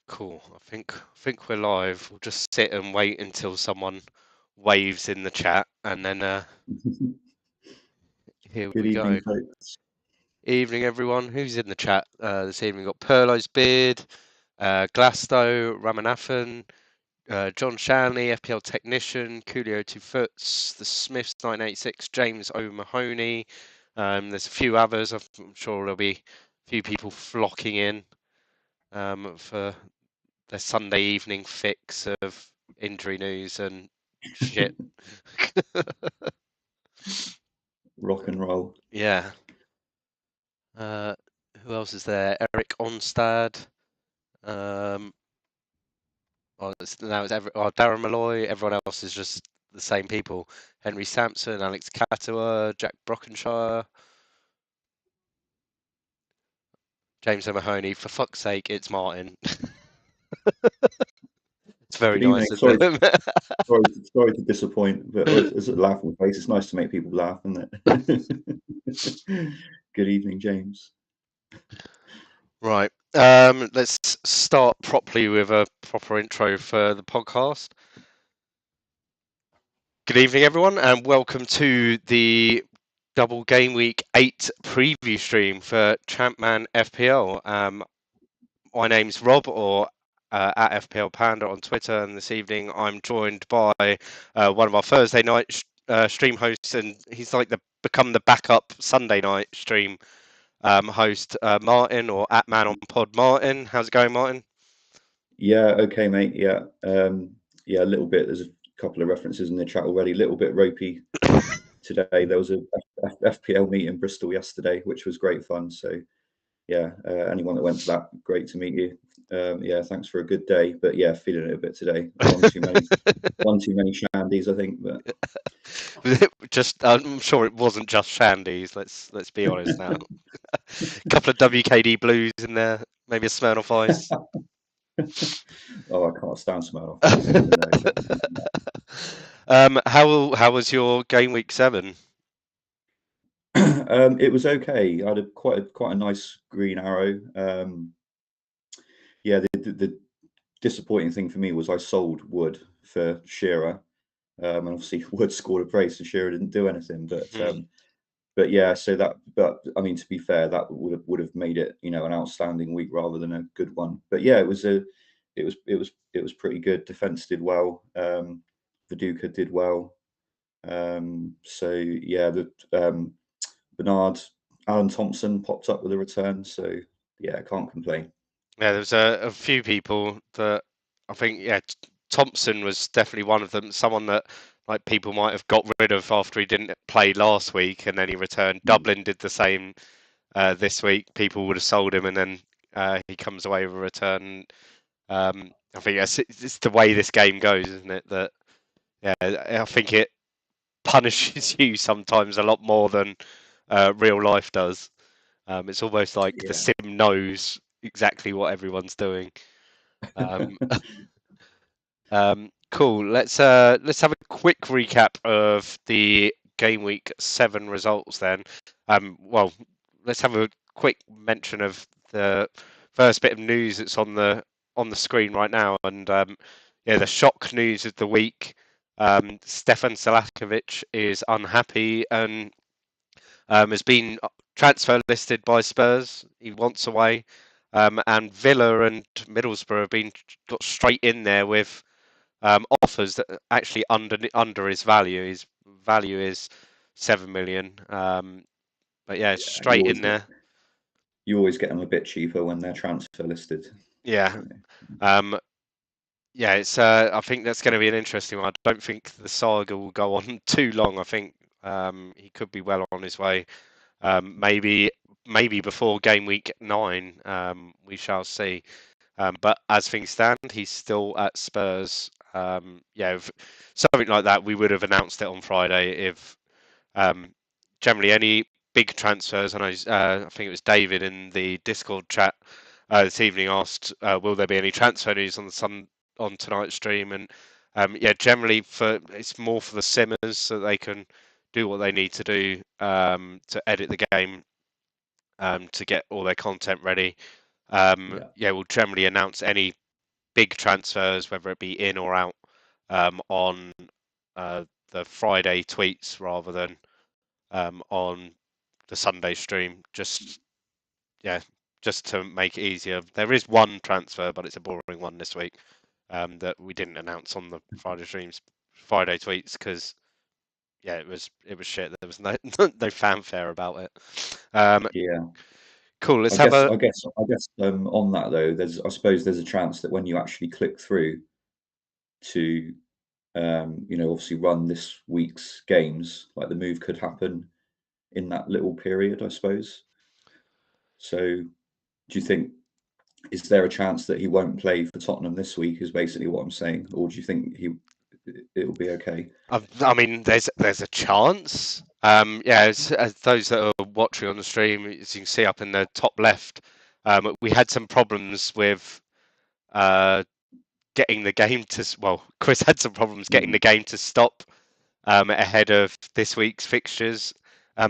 Cool. I think we're live. We'll just sit and wait until someone waves in the chat, and then here Good we evening, go. folks. Evening, everyone. Who's in the chat this evening? We've got Perlo's Beard, Glasto, Ramanathan, John Shanley, FPL Technician, Coolio 2 Foots, the Smiths 986, James O'Mahony. There's a few others. I'm sure there'll be a few people flocking in for the Sunday evening fix of injury news and shit. Rock and roll. Yeah. Who else is there? Eric Onstad. Darren Malloy. Everyone else is just the same people. Henry Sampson, Alex Katua, Jack Brockenshire, James O'Mahony. For fuck's sake, it's Martyn. It's very Good evening. nice of them. Sorry to disappoint, but it's a laughing face. It's nice to make people laugh, isn't it? Good evening, James. Right. Let's start properly with a proper intro for the podcast. Good evening, everyone, and welcome to the double game week 8 preview stream for ChampMan FPL. My name's Rob, or at FPL Panda on Twitter, and this evening I'm joined by one of our Thursday night stream hosts, and he's like become the backup Sunday night stream host, Martyn, or at Man on Pod Martyn. How's it going, Martyn? Yeah, okay, mate. Yeah, yeah, a little bit. There's a couple of references in the chat already. A little bit ropey today. There was a FPL meet in Bristol yesterday, which was great fun. So, yeah, anyone that went to that, great to meet you. Yeah, thanks for a good day. But yeah, feeling it a bit today. One too many shandies, I think. But I'm sure it wasn't just shandies. Let's be honest now. A couple of WKD blues in there, maybe a Smirnoff Ice. Oh, I can't stand Smirnoff Ice. How was your game week 7? It was okay. I had quite a nice green arrow. Yeah, the disappointing thing for me was I sold Wood for Shearer, and obviously Wood scored a brace and Shearer didn't do anything. But yeah, but I mean, to be fair, that would have made it, an outstanding week rather than a good one. But yeah, it was pretty good. Defense did well. Viduka did well. So yeah, Bernard Alan Thompson popped up with a return. So yeah, I can't complain. Yeah, there was a few people that I think, Thompson was definitely one of them. Someone that like people might have got rid of after he didn't play last week and then he returned. Dublin did the same this week. People would have sold him and then he comes away with a return. I think it's the way this game goes, isn't it? That I think it punishes you sometimes a lot more than real life does. It's almost like the sim knows exactly what everyone's doing. Cool. Let's have a quick recap of the game week 7 results then. Well, let's have a quick mention of the first bit of news that's on the screen right now, and the shock news of the week. Stefan Selakovic is unhappy and has been transfer listed by Spurs. He wants away, and Villa and Middlesbrough have been got straight in there with offers that are actually under his value. His value is 7 million. But yeah, it's straight in there. You always get them a bit cheaper when they're transfer listed. Yeah. Yeah, it's. I think that's going to be an interesting one. I don't think the saga will go on too long. I think he could be well on his way. Maybe before game week 9, we shall see. But as things stand, he's still at Spurs. If something like that, we would have announced it on Friday. If generally any big transfers, and I think it was David in the Discord chat this evening asked, "Will there be any transfer news on tonight's stream?" And generally it's more for the simmers so they can do what they need to do to edit the game, to get all their content ready. We'll generally announce any big transfers, whether it be in or out, on the Friday tweets rather than on the Sunday stream. Just to make it easier. There is one transfer, but it's a boring one this week that we didn't announce on the Friday streams, Friday tweets, because it was shit. There was no fanfare about it. Yeah. Cool. Let's I have guess a. on that though, I suppose there's a chance that when you actually click through to obviously run this week's games, like the move could happen in that little period, I suppose. So do you think, is there a chance that he won't play for Tottenham this week, is basically what I'm saying, or do you think it'll be okay? I mean, there's a chance. As those that are watching on the stream, as you can see up in the top left, we had some problems with getting the game to. Well, Chris had some problems getting the game to stop ahead of this week's fixtures,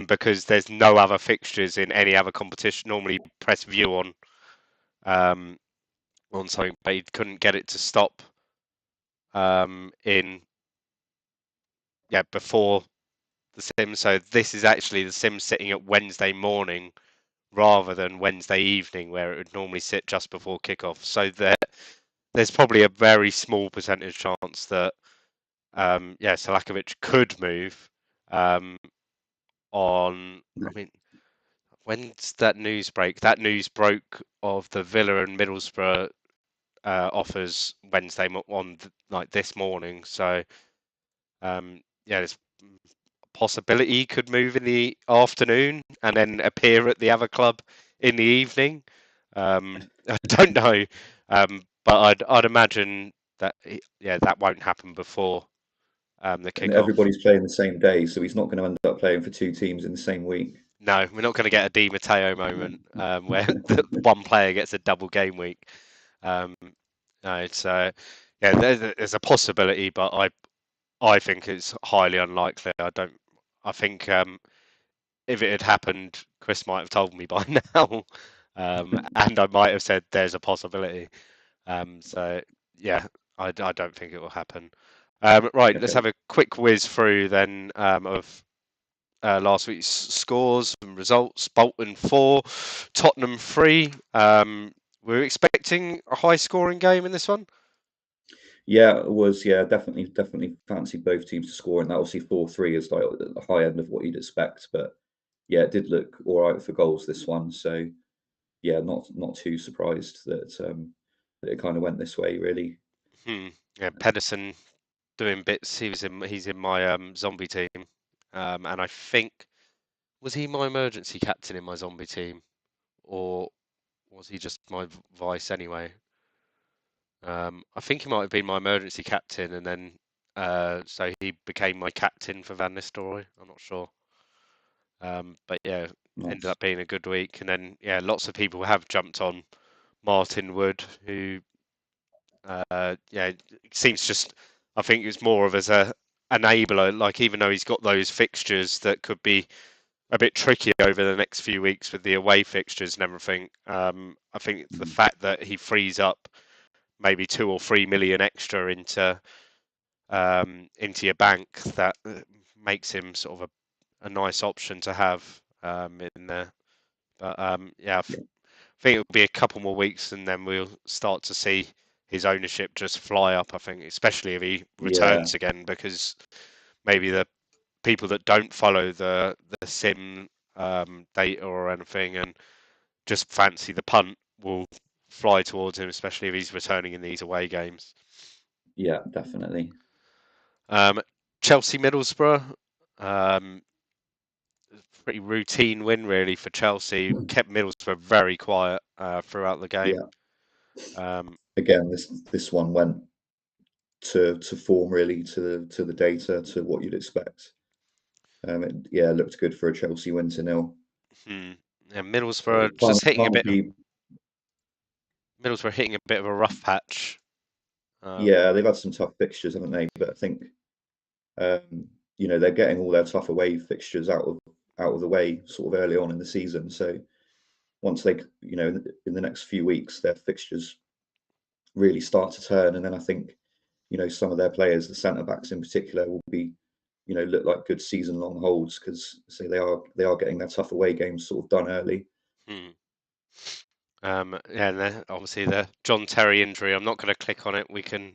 because there's no other fixtures in any other competition. Normally, press view on something, but he couldn't get it to stop before the sim. So this is actually the sim sitting at Wednesday morning rather than Wednesday evening, where it would normally sit just before kickoff. So there's probably a very small percentage chance that Selakovic could move on. I mean, when's that news break? That news broke of the Villa and Middlesbrough offers Wednesday on like this morning. So there's possibility he could move in the afternoon and then appear at the other club in the evening. I don't know, but I'd imagine that that won't happen before the And kickoff. everybody's playing the same day, so he's not going to end up playing for two teams in the same week. No, we're not going to get a Di Matteo moment where the one player gets a double game week. No, it's there's a possibility, but I think it's highly unlikely. I think if it had happened, Chris might have told me by now, and I might have said there's a possibility. So yeah, I don't think it will happen. Right, let's have a quick whiz through then of last week's scores and results. Bolton 4, Tottenham 3. We're expecting a high-scoring game in this one. Yeah, it was. Yeah, definitely fancy both teams to score, and that obviously 4-3 is like at the high end of what you'd expect. But yeah, it did look all right for goals this one. So yeah, not too surprised that it kind of went this way, really. Yeah, Pedersen doing bits. He's in my zombie team, and I think, was he my emergency captain in my zombie team, or was he just my vice anyway? I think he might have been my emergency captain, and then so he became my captain for Van Nistelooy. I'm not sure, but yeah, ended Nice. up being a good week. And then lots of people have jumped on Martyn Wood, who seems just. I think it's more of as a enabler. Like, even though he's got those fixtures that could be a bit tricky over the next few weeks with the away fixtures and everything. I think the fact that he frees up maybe 2 or 3 million extra into your bank, that makes him sort of a nice option to have in there. But I think it'll be a couple more weeks and then we'll start to see his ownership just fly up. I think, especially if he returns again, because maybe the people that don't follow the sim data or anything and just fancy the punt will fly towards him, especially if he's returning in these away games. Yeah, definitely. Chelsea Middlesbrough, pretty routine win really for Chelsea. Kept Middlesbrough very quiet throughout the game. Yeah. Again, this one went to form, really, to the data, to what you'd expect. It looked good for a Chelsea win to 0. And Middlesbrough just hitting a bit. Middlesbrough hitting a bit of a rough patch. They've had some tough fixtures, haven't they? But I think they're getting all their tough away fixtures out of the way sort of early on in the season. So once they, in the next few weeks, their fixtures really start to turn. And then I think, some of their players, the centre backs in particular, will be, look like good season long holds, because they are getting their tough away games sort of done early. And obviously the John Terry injury, I'm not going to click on it. You're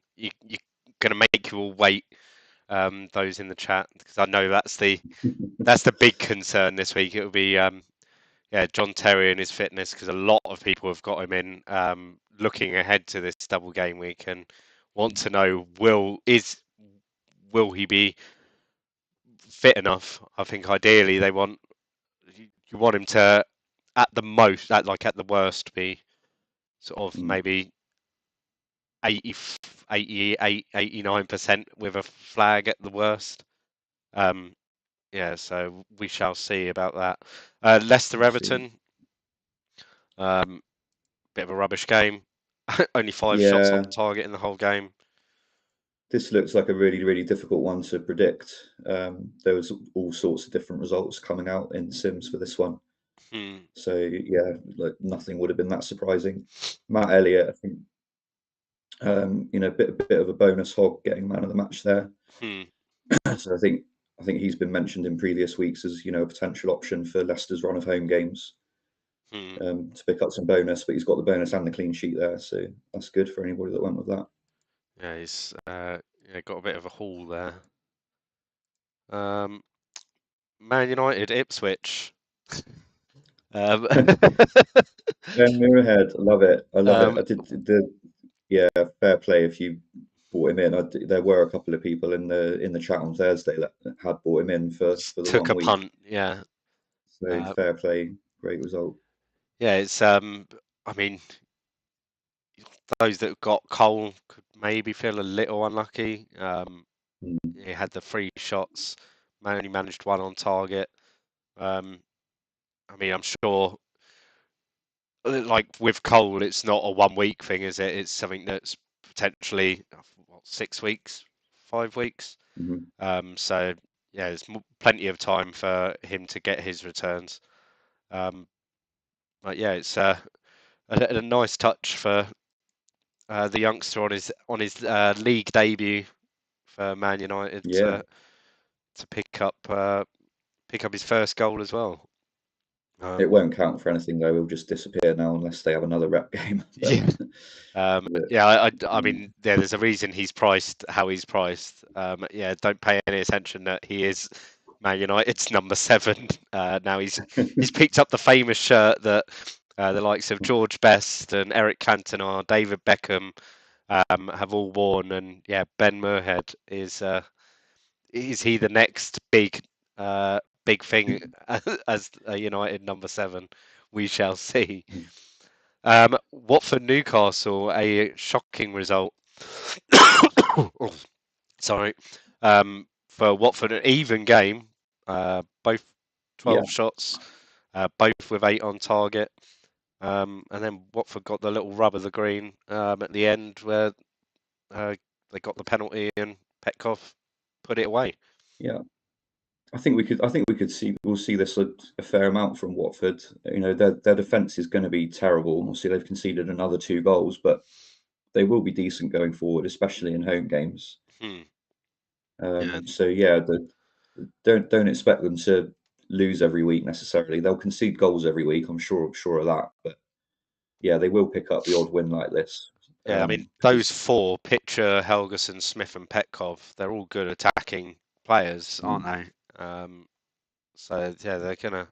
going to make you all wait, those in the chat, because I know that's the big concern this week. It will be John Terry and his fitness, because a lot of people have got him in, looking ahead to this double game week and want to know will he be fit enough. I think ideally you want him to, at the worst, be sort of maybe 89% with a flag at the worst. So we shall see about that. Leicester-Everton, bit of a rubbish game. Only 5 shots on target in the whole game. This looks like a really, really difficult one to predict. There was all sorts of different results coming out in Sims for this one. So yeah, like nothing would have been that surprising. Matt Elliott, I think, a bit of a bonus hog getting man of the match there. So I think he's been mentioned in previous weeks as a potential option for Leicester's run of home games, to pick up some bonus. But he's got the bonus and the clean sheet there, so that's good for anybody that went with that. Yeah, he's got a bit of a haul there. Man United, Ipswich. Ben Muirhead, I love it. I did fair play if you bought him in. There were a couple of people in the chat on Thursday that had bought him in for the took wrong a week. punt, yeah. So fair play, great result. Yeah, it's I mean, those that got Cole could maybe feel a little unlucky. He had the 3 shots, only managed 1 on target. I mean, I'm sure, like with Cole, it's not a 1 week thing, is it? It's something that's potentially 6 weeks, 5 weeks. So yeah, there's plenty of time for him to get his returns. But yeah, it's a nice touch for the youngster on his league debut for Man United to pick up his first goal as well. It won't count for anything though. He'll just disappear now unless they have another rep game. I mean, there's a reason he's priced how he's priced. Don't pay any attention that he is Man United's number 7. Now he's picked up the famous shirt that the likes of George Best and Eric Cantona, David Beckham have all worn, and Ben Muirhead is he the next big thing as a United number 7? We shall see. Watford Newcastle, a shocking result. Sorry. For Watford, an even game. Both 12 shots, both with 8 on target. And then Watford got the little rub of the green at the end, where they got the penalty and Petkov put it away. Yeah, I think we'll see this a fair amount from Watford. Their defence is going to be terrible. Obviously, they've conceded another 2 goals, but they will be decent going forward, especially in home games. So yeah, don't expect them to lose every week necessarily. They'll concede goals every week. I'm sure of that. But yeah, they will pick up the odd win like this. Yeah, I mean, those 4, Pitcher, Helgeson, Smith and Petkov, they're all good attacking players, aren't they? So yeah, they're gonna.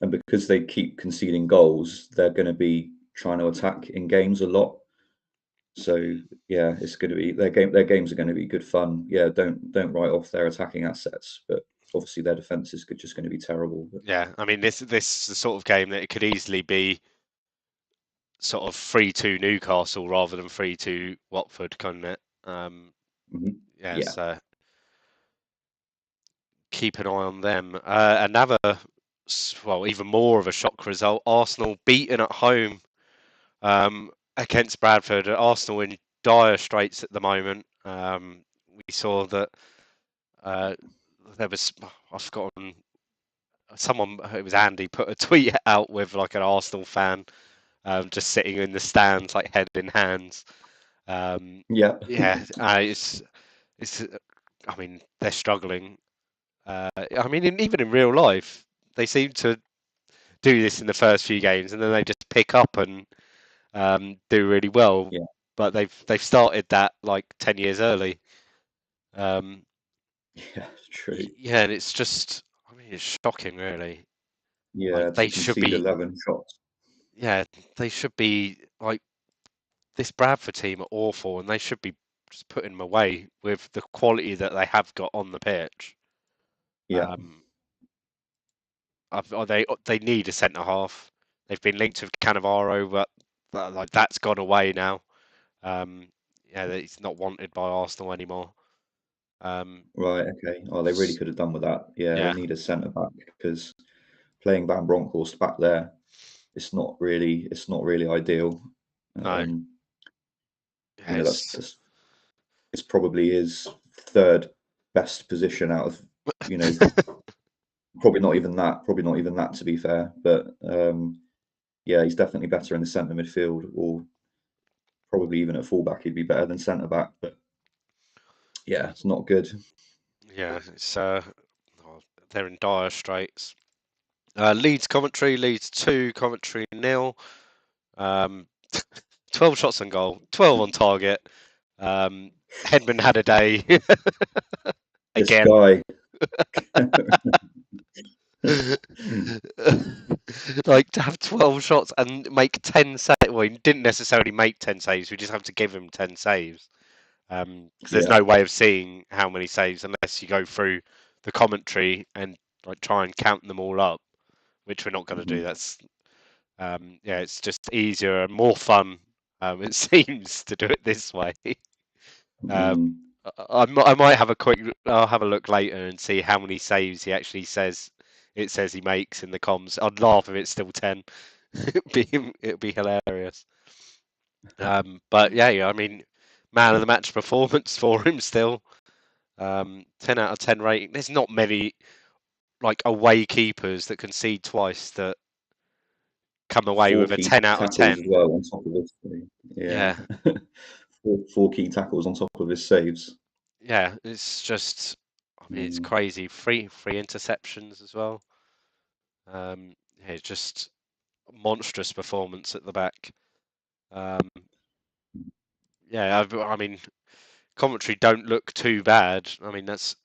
And because they keep conceding goals, they're going to be trying to attack in games a lot. So yeah, it's going to be their games are going to be good fun. Yeah, don't write off their attacking assets, but obviously their defense is just going to be terrible. But... Yeah, I mean, this is the sort of game that it could easily be sort of 3-2 Newcastle rather than 3-2 Watford, couldn't it? So keep an eye on them. Another, even more of a shock result. Arsenal beaten at home against Bradford. Arsenal in dire straits at the moment. We saw that there was, I've forgotten, someone, it was Andy, put a tweet out with like an Arsenal fan just sitting in the stands, like head in hands. Yeah. Yeah, it's. I mean, they're struggling. I mean, even in real life, they seem to do this in the first few games, and then they just pick up and do really well. Yeah. But they've started that like 10 years early. Um, Yeah, true. yeah, and it's just, I mean, it's shocking, really. Like Yeah, to they should concede be, 11 shots. yeah, they should be like this Bradford team are awful, and they should be just putting them away with the quality that they have got on the pitch. Yeah. Um, they need a centre half. They've been linked with Cannavaro, but like that's gone away now. Yeah, he's not wanted by Arsenal anymore. Right. Okay. Oh, they really could have done with that. Yeah, they Yeah, need a centre back because playing Van Bronckhorst back there, it's not really ideal. no, yeah, You know, that's it's probably his third best position out of, you know, probably not even that to be fair. But yeah, he's definitely better in the centre midfield, or probably even at fullback he'd be better than centre back. But yeah, it's not good. yeah, it's they're in dire straits. Leeds Coventry, Leeds 2, Coventry 0. 12 shots on goal, 12 on target. Headman had a day This again. guy. Like to have 12 shots and make 10 saves. Well, he didn't necessarily make 10 saves. We just have to give him 10 saves. Because there's Yeah. no way of seeing how many saves unless you go through the commentary and like try and count them all up, which we're not going to do. Mhm. That's yeah, it's just easier and more fun. It seems to do it this way. Mm. I might have a quick. I'll have a look later and see how many saves he actually says. It says he makes in the comms. I'd laugh if it's still 10. It'd be hilarious. But yeah, I mean, man of the match performance for him still. 10 out of 10 rating. There's not many like away keepers that concede twice that come away Four with a key 10 out of tackles as 10. well on top of his. Yeah. Yeah, Four key tackles on top of his saves. yeah. It's just, I mean, it's Mm. crazy. Three interceptions as well. Yeah, it's just monstrous performance at the back. Um, yeah, I mean, Coventry don't look too bad. I mean, that's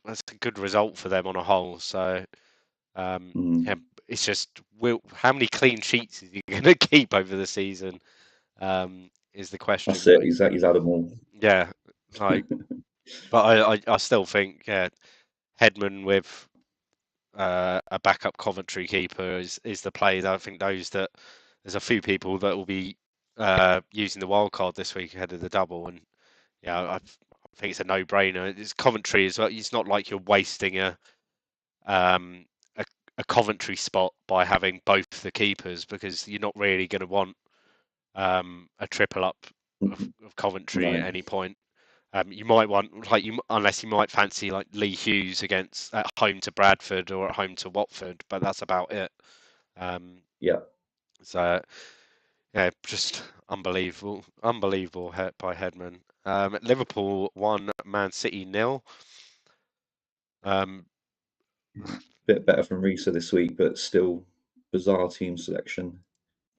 a good result for them on a whole. So, yeah, Mm. it's just how many clean sheets is he going to keep over the season? Is the question. That's it. He's had them all. Yeah, like, but I still think yeah, Headman with a backup Coventry keeper is the play. I think there's a few people that will be using the wild card this week ahead of the double, and yeah, I think it's a no-brainer. It's Coventry as well. It's not like you're wasting um, a, a Coventry spot by having both the keepers because you're not really going to want a triple up of Coventry No. at any point. You might want unless you might fancy like Lee Hughes against at home to Bradford or at home to Watford, but that's about it. Um, Yeah. so yeah, just unbelievable hit by Headman. Liverpool 1, Man City 0. Um, Bit better from Risa this week, but still bizarre team selection.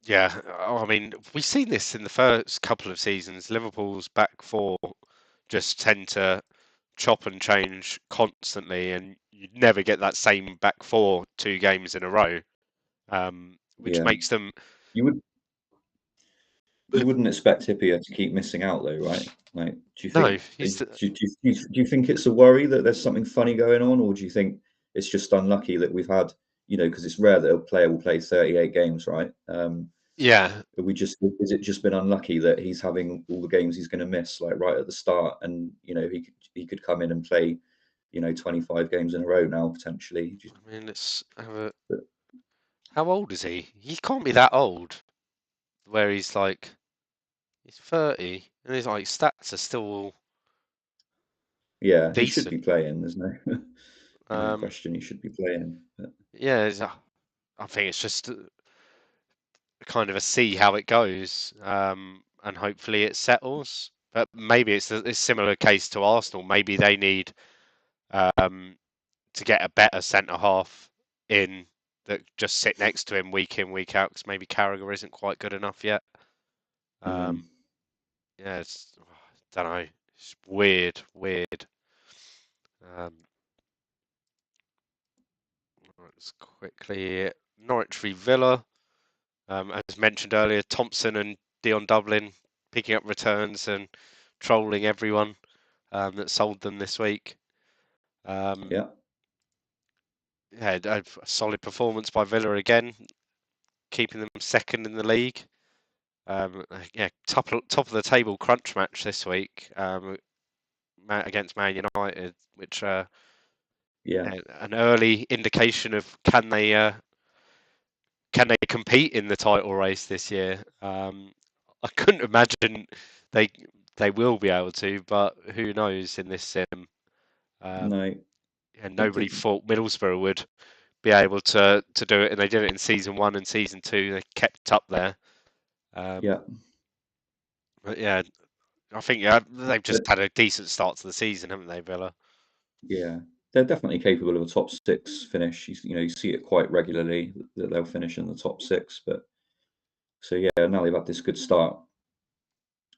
yeah, I mean we've seen this in the first couple of seasons. Liverpool's back four just tend to chop and change constantly, and you never get that same back four 2 games in a row, which Yeah. makes them. You wouldn't expect Hippier to keep missing out though, right? Like, do you No, think do you think it's a worry that there's something funny going on, or do you think it's just unlucky that we've had, you know, because it's rare that a player will play 38 games, right? yeah. But is it just been unlucky that he's having all the games he's going to miss like right at the start, and you know he could come in and play, you know, 25 games in a row now potentially. I mean, let's have a. But How old is he? He can't be that old. Where he's 30, and his like stats are still yeah, he should be decent. playing. There's no Um, question he should be playing. But yeah, I think it's just kind of a see how it goes, and hopefully it settles. But maybe it's a similar case to Arsenal. Maybe they need to get a better centre half in that just sit next to him week in, week out, because maybe Carragher isn't quite good enough yet. Yeah, it's, don't know. It's weird. Let's quickly Norwich v Villa. As mentioned earlier, Thompson and Dion Dublin picking up returns and trolling everyone that sold them this week. Yeah. Yeah, a solid performance by Villa again, keeping them second in the league. Yeah, top of the table crunch match this week against Man United, which Yeah. an early indication of can they compete in the title race this year. I couldn't imagine they they will be able to, but who knows in this sim. No. And It nobody did. thought Middlesbrough would be able to do it, and they did it in season 1 and season 2. They kept up there. Yeah. But yeah, I think they've just had a decent start to the season, haven't they, Villa? Yeah. They're definitely capable of a top 6 finish. You see it quite regularly that they'll finish in the top 6. But so yeah, now they've had this good start,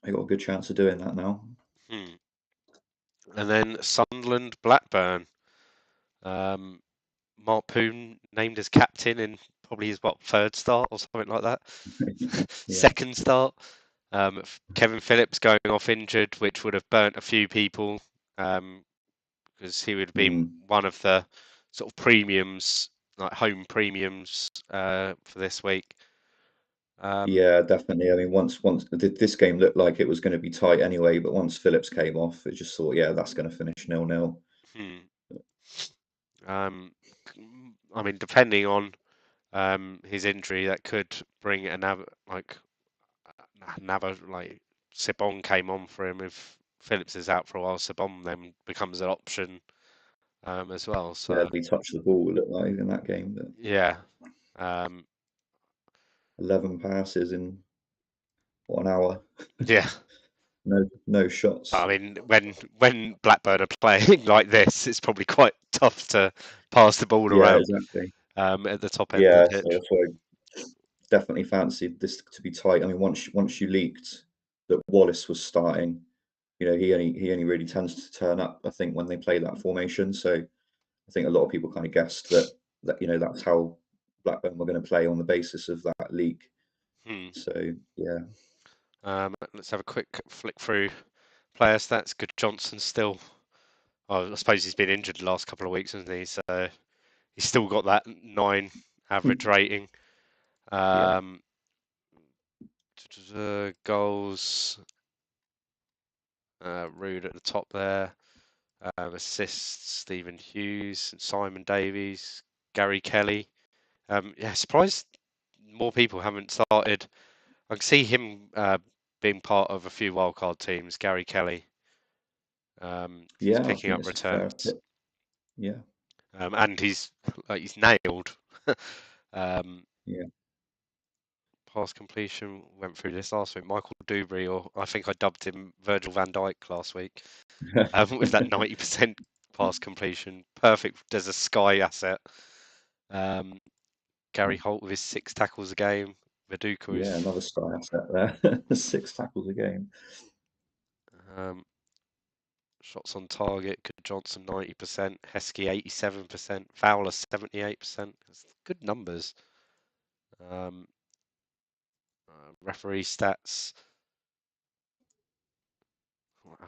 they got a good chance of doing that now. Hmm. And then Sunderland, Blackburn. Mark Poon named as captain in probably his third start or something like that. Yeah. Second start. Kevin Phillips going off injured, which would have burnt a few people, because he would have been one of the sort of premiums, like home premiums, for this week. Yeah, definitely. I mean, once this game looked like it was going to be tight anyway, but once Phillips came off, it just thought, yeah, that's going to finish 0-0. I mean, depending on his injury, that could bring another like Sibon came on for him. If Phillips is out for a while, Sibon then becomes an option as well. So Barely touched the ball, it looked like in that game. But yeah, um, 11 passes in an hour. yeah. No shots. I mean, when Blackburn are playing like this, it's probably quite tough to pass the ball Yeah, around exactly. at the top end of Yeah, the so pitch. that's why I definitely fancied this to be tight. I mean, once you leaked that Wallace was starting, he only really tends to turn up, I think, when they play that formation. So I think a lot of people kind of guessed that that's how Blackburn were going to play on the basis of that leak. So yeah. Let's have a quick flick through player stats. Good Johnson still. Oh, I suppose he's been injured the last couple of weeks, hasn't he? So he's still got that 9 average rating. Yeah. Goals. Ruud at the top there. Assists, Stephen Hughes, Simon Davies, Gary Kelly. Yeah, surprised more people haven't started. I can see him being part of a few wildcard teams. Gary Kelly, he's Yeah, I picking think up it's a fair returns, pick. Yeah. and he's nailed. um, Yeah. Pass completion went through this last week. Michael Dubry, or I think I dubbed him Virgil van Dijk last week, with that 90% pass completion. Perfect as a Sky asset. Gary Holt with his 6 tackles a game. Viduka Yeah, with another sky asset there. 6 tackles a game. shots on target. Good Johnson 90%, Heskey 87%, Fowler 78%. That's good numbers. Referee stats.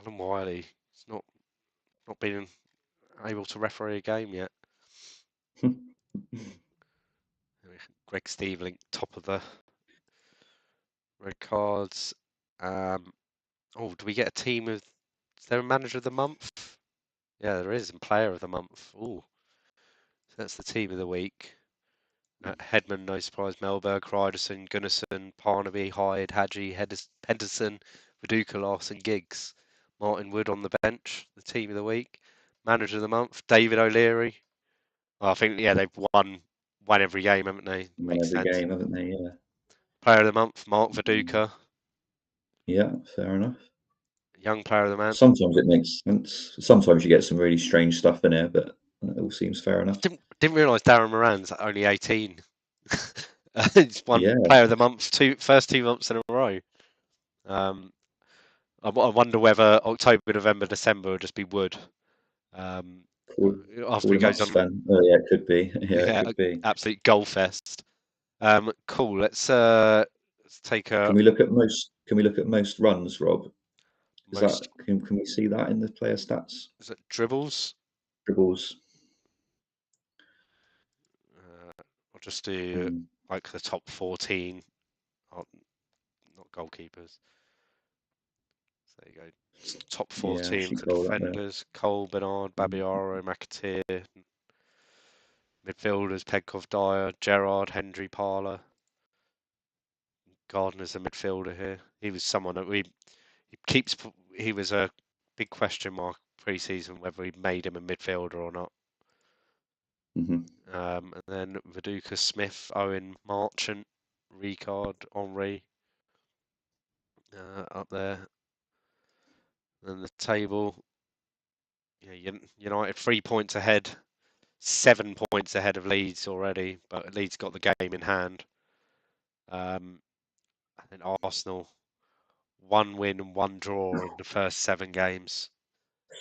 Alan Wiley. He's not been able to referee a game yet. Greg Stevelink, top of the red cards. Do we get a team of? Is there a manager of the month? Yeah, there is, and player of the month. Oh, so that's the team of the week. Headman, no surprise. Melberg, Ryderson, Gunnarsson, Parnaby, Hyde, Hadji, Henderson, Viduka, Larson, Giggs. Martyn Wood on the bench, the team of the week. Manager of the month, David O'Leary. Oh, I think they've won every game, haven't they? Won Makes every sense. game, haven't they? Yeah. Player of the month, Mark Viduka. Yeah, fair enough. Young player of the month. Sometimes it makes sense. Sometimes you get some really strange stuff in here, but it all seems fair enough. Didn't realise Darren Moran's only 18. He's won Yeah. player of the month first 2 months in a row. I wonder whether October, November, December will just be Wood. After Call he him up, goes on, Sven. Oh, yeah, it could be. Yeah, it could be. absolute goal fest. Cool. Let's take a Can we look at most runs, Rob? Is that most. can we see that in the player stats? Is it dribbles? Dribbles. I'll just do like the top 14, not goalkeepers. So there you go. Top Yeah, 14 actually for goal up there. defenders: Cole, Bernard, Babiaro, McAteer. Midfielders: Pedkov, Dyer, Gerrard, Hendry, Parler. Gardner's a midfielder here. He was someone that he was a big question mark pre-season whether he made him a midfielder or not. And then Viduka, Smith, Owen, Marchant, Ricard, Henry up there. And the table, yeah, United 3 points ahead, 7 points ahead of Leeds already, but Leeds got the game in hand. And then Arsenal, 1 win and 1 draw in the first 7 games.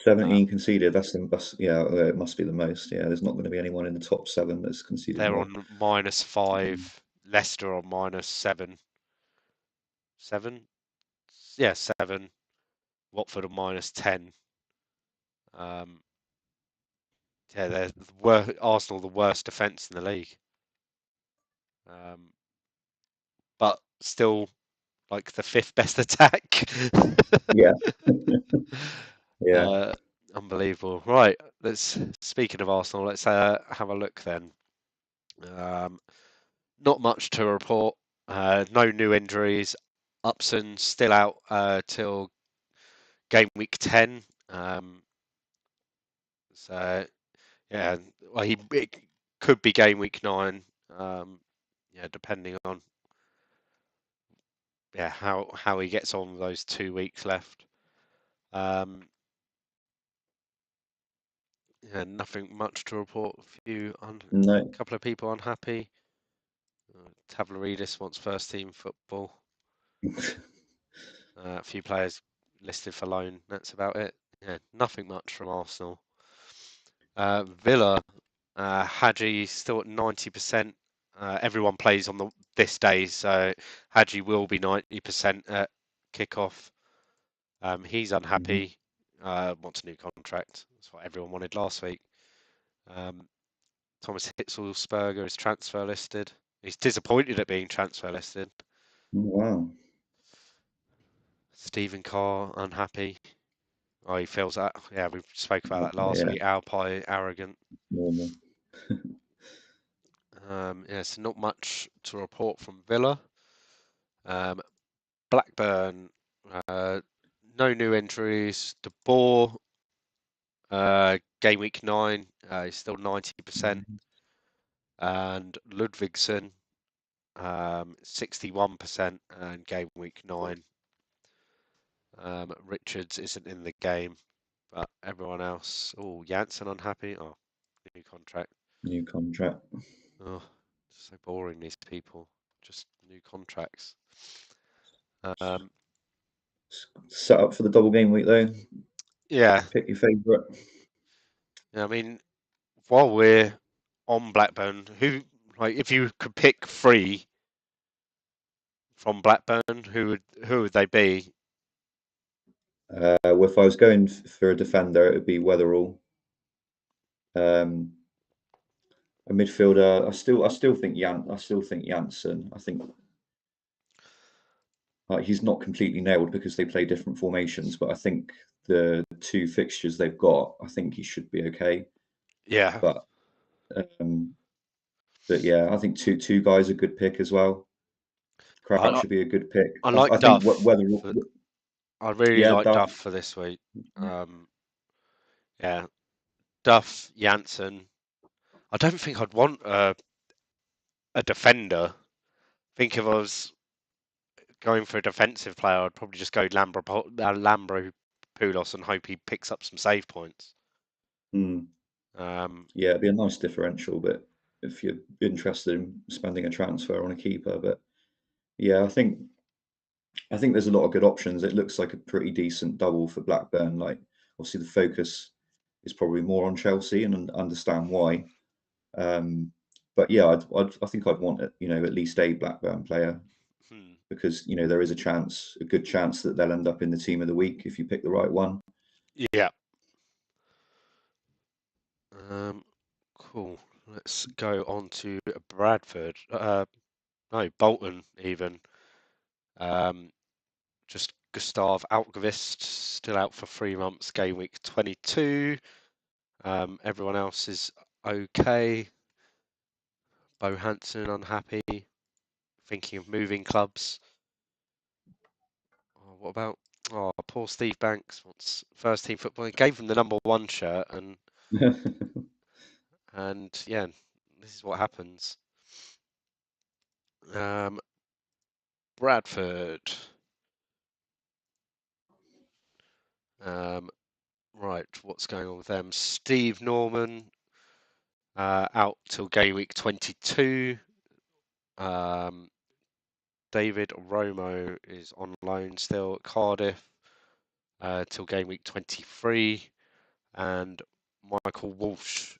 17 conceded. It must be the most. Yeah, there's not going to be anyone in the top 7 that's conceded They're more. on -5. Leicester on -7. 7? Yeah, 7. Watford on -10. Yeah, Arsenal the worst defence in the league. But still like the 5th best attack. Yeah. Yeah. Unbelievable. Right, speaking of Arsenal, let's have a look then. Not much to report. No new injuries. Upson still out till game week 10. So yeah, well, it could be game week 9. Yeah, depending on how he gets on with those 2 weeks left. Yeah, nothing much to report. No. A couple of people unhappy. Tavlaridis wants first team football. A few players listed for loan. That's about it. Yeah, nothing much from Arsenal. Villa, Hadji still at 90%. Everyone plays on this day, so Hadji will be 90% at kickoff. He's unhappy. Wants a new contract. That's what everyone wanted last week. Thomas Hitzelsperger is transfer listed. He's disappointed at being transfer listed. Wow. Stephen Carr unhappy. Oh, he feels that. Yeah, we spoke about that last Yeah. week. Alpine, arrogant. Normal. Yeah, so not much to report from Villa. Blackburn, no new injuries. De Boer, game week 9, he's still 90%. And Ludvigsen, 61% and game week 9. Richards isn't in the game, but everyone else. Oh, Janssen unhappy. Oh, new contract. New contract. Oh, so boring, these people. Just new contracts. Set up for the double game week though. Yeah. Pick your favourite. Yeah, I mean, while we're on Blackburn, if you could pick 3 from Blackburn, who would they be? Well, if I was going for a defender, it would be Weatherall. A midfielder, I still think Janssen. I think he's not completely nailed because they play different formations, but I think the 2 fixtures they've got, I think he should be okay. Yeah. But yeah, I think two guys a good pick as well. Crouch should be a good pick. I like I Duff. think Weatherall. I really like Duff for this week. Yeah, Duff, Janssen. I don't think I'd want a defender. I think if I was going for a defensive player, I'd probably just go Lambro Poulos and hope he picks up some save points. Yeah, it'd be a nice differential, but if you're interested in spending a transfer on a keeper, but yeah, I think there's a lot of good options. It looks like a pretty decent double for Blackburn. Like, obviously, the focus is probably more on Chelsea, and understand why. But yeah, I think I'd want at least a Blackburn player, because there is a good chance that they'll end up in the team of the week if you pick the right one. Yeah. Cool. Let's go on to Bradford. No, Bolton even. Just Gustav Alkvist still out for 3 months. Game week 22. Everyone else is okay. Bo Hansen unhappy. Thinking of moving clubs. Oh, what about poor Steve Banks wants first team football. He gave him the number 1 shirt and yeah, this is what happens. Bradford. Right, what's going on with them? Steve Norman out till game week 22. David Romo is on loan still at Cardiff till game week 23. And Michael Walsh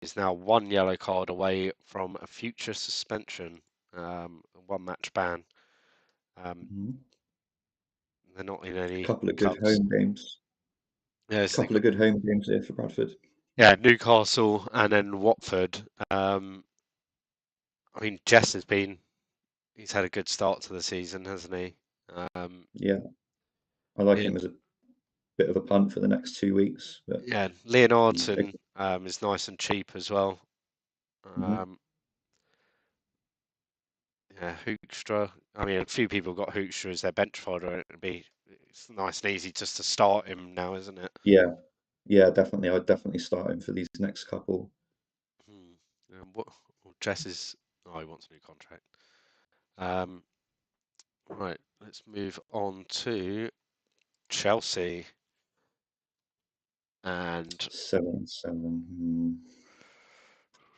is now 1 yellow card away from a future suspension, 1 match ban. They're not in any A couple of good clubs. home games. Yeah, A couple of good home games here for Bradford. Yeah, Newcastle and then Watford. I mean, Jess he's had a good start to the season, hasn't he? Yeah, I like him as a bit of a punt for the next 2 weeks. But yeah, Leonardson is nice and cheap as well. Yeah, Hoekstra. I mean, a few people got Hoekstra as their bench fodder. It's nice and easy just to start him now, isn't it? Yeah, definitely. I'd definitely start him for these next couple. Jess is. Oh, he wants a new contract. Right, let's move on to Chelsea. And 7-7.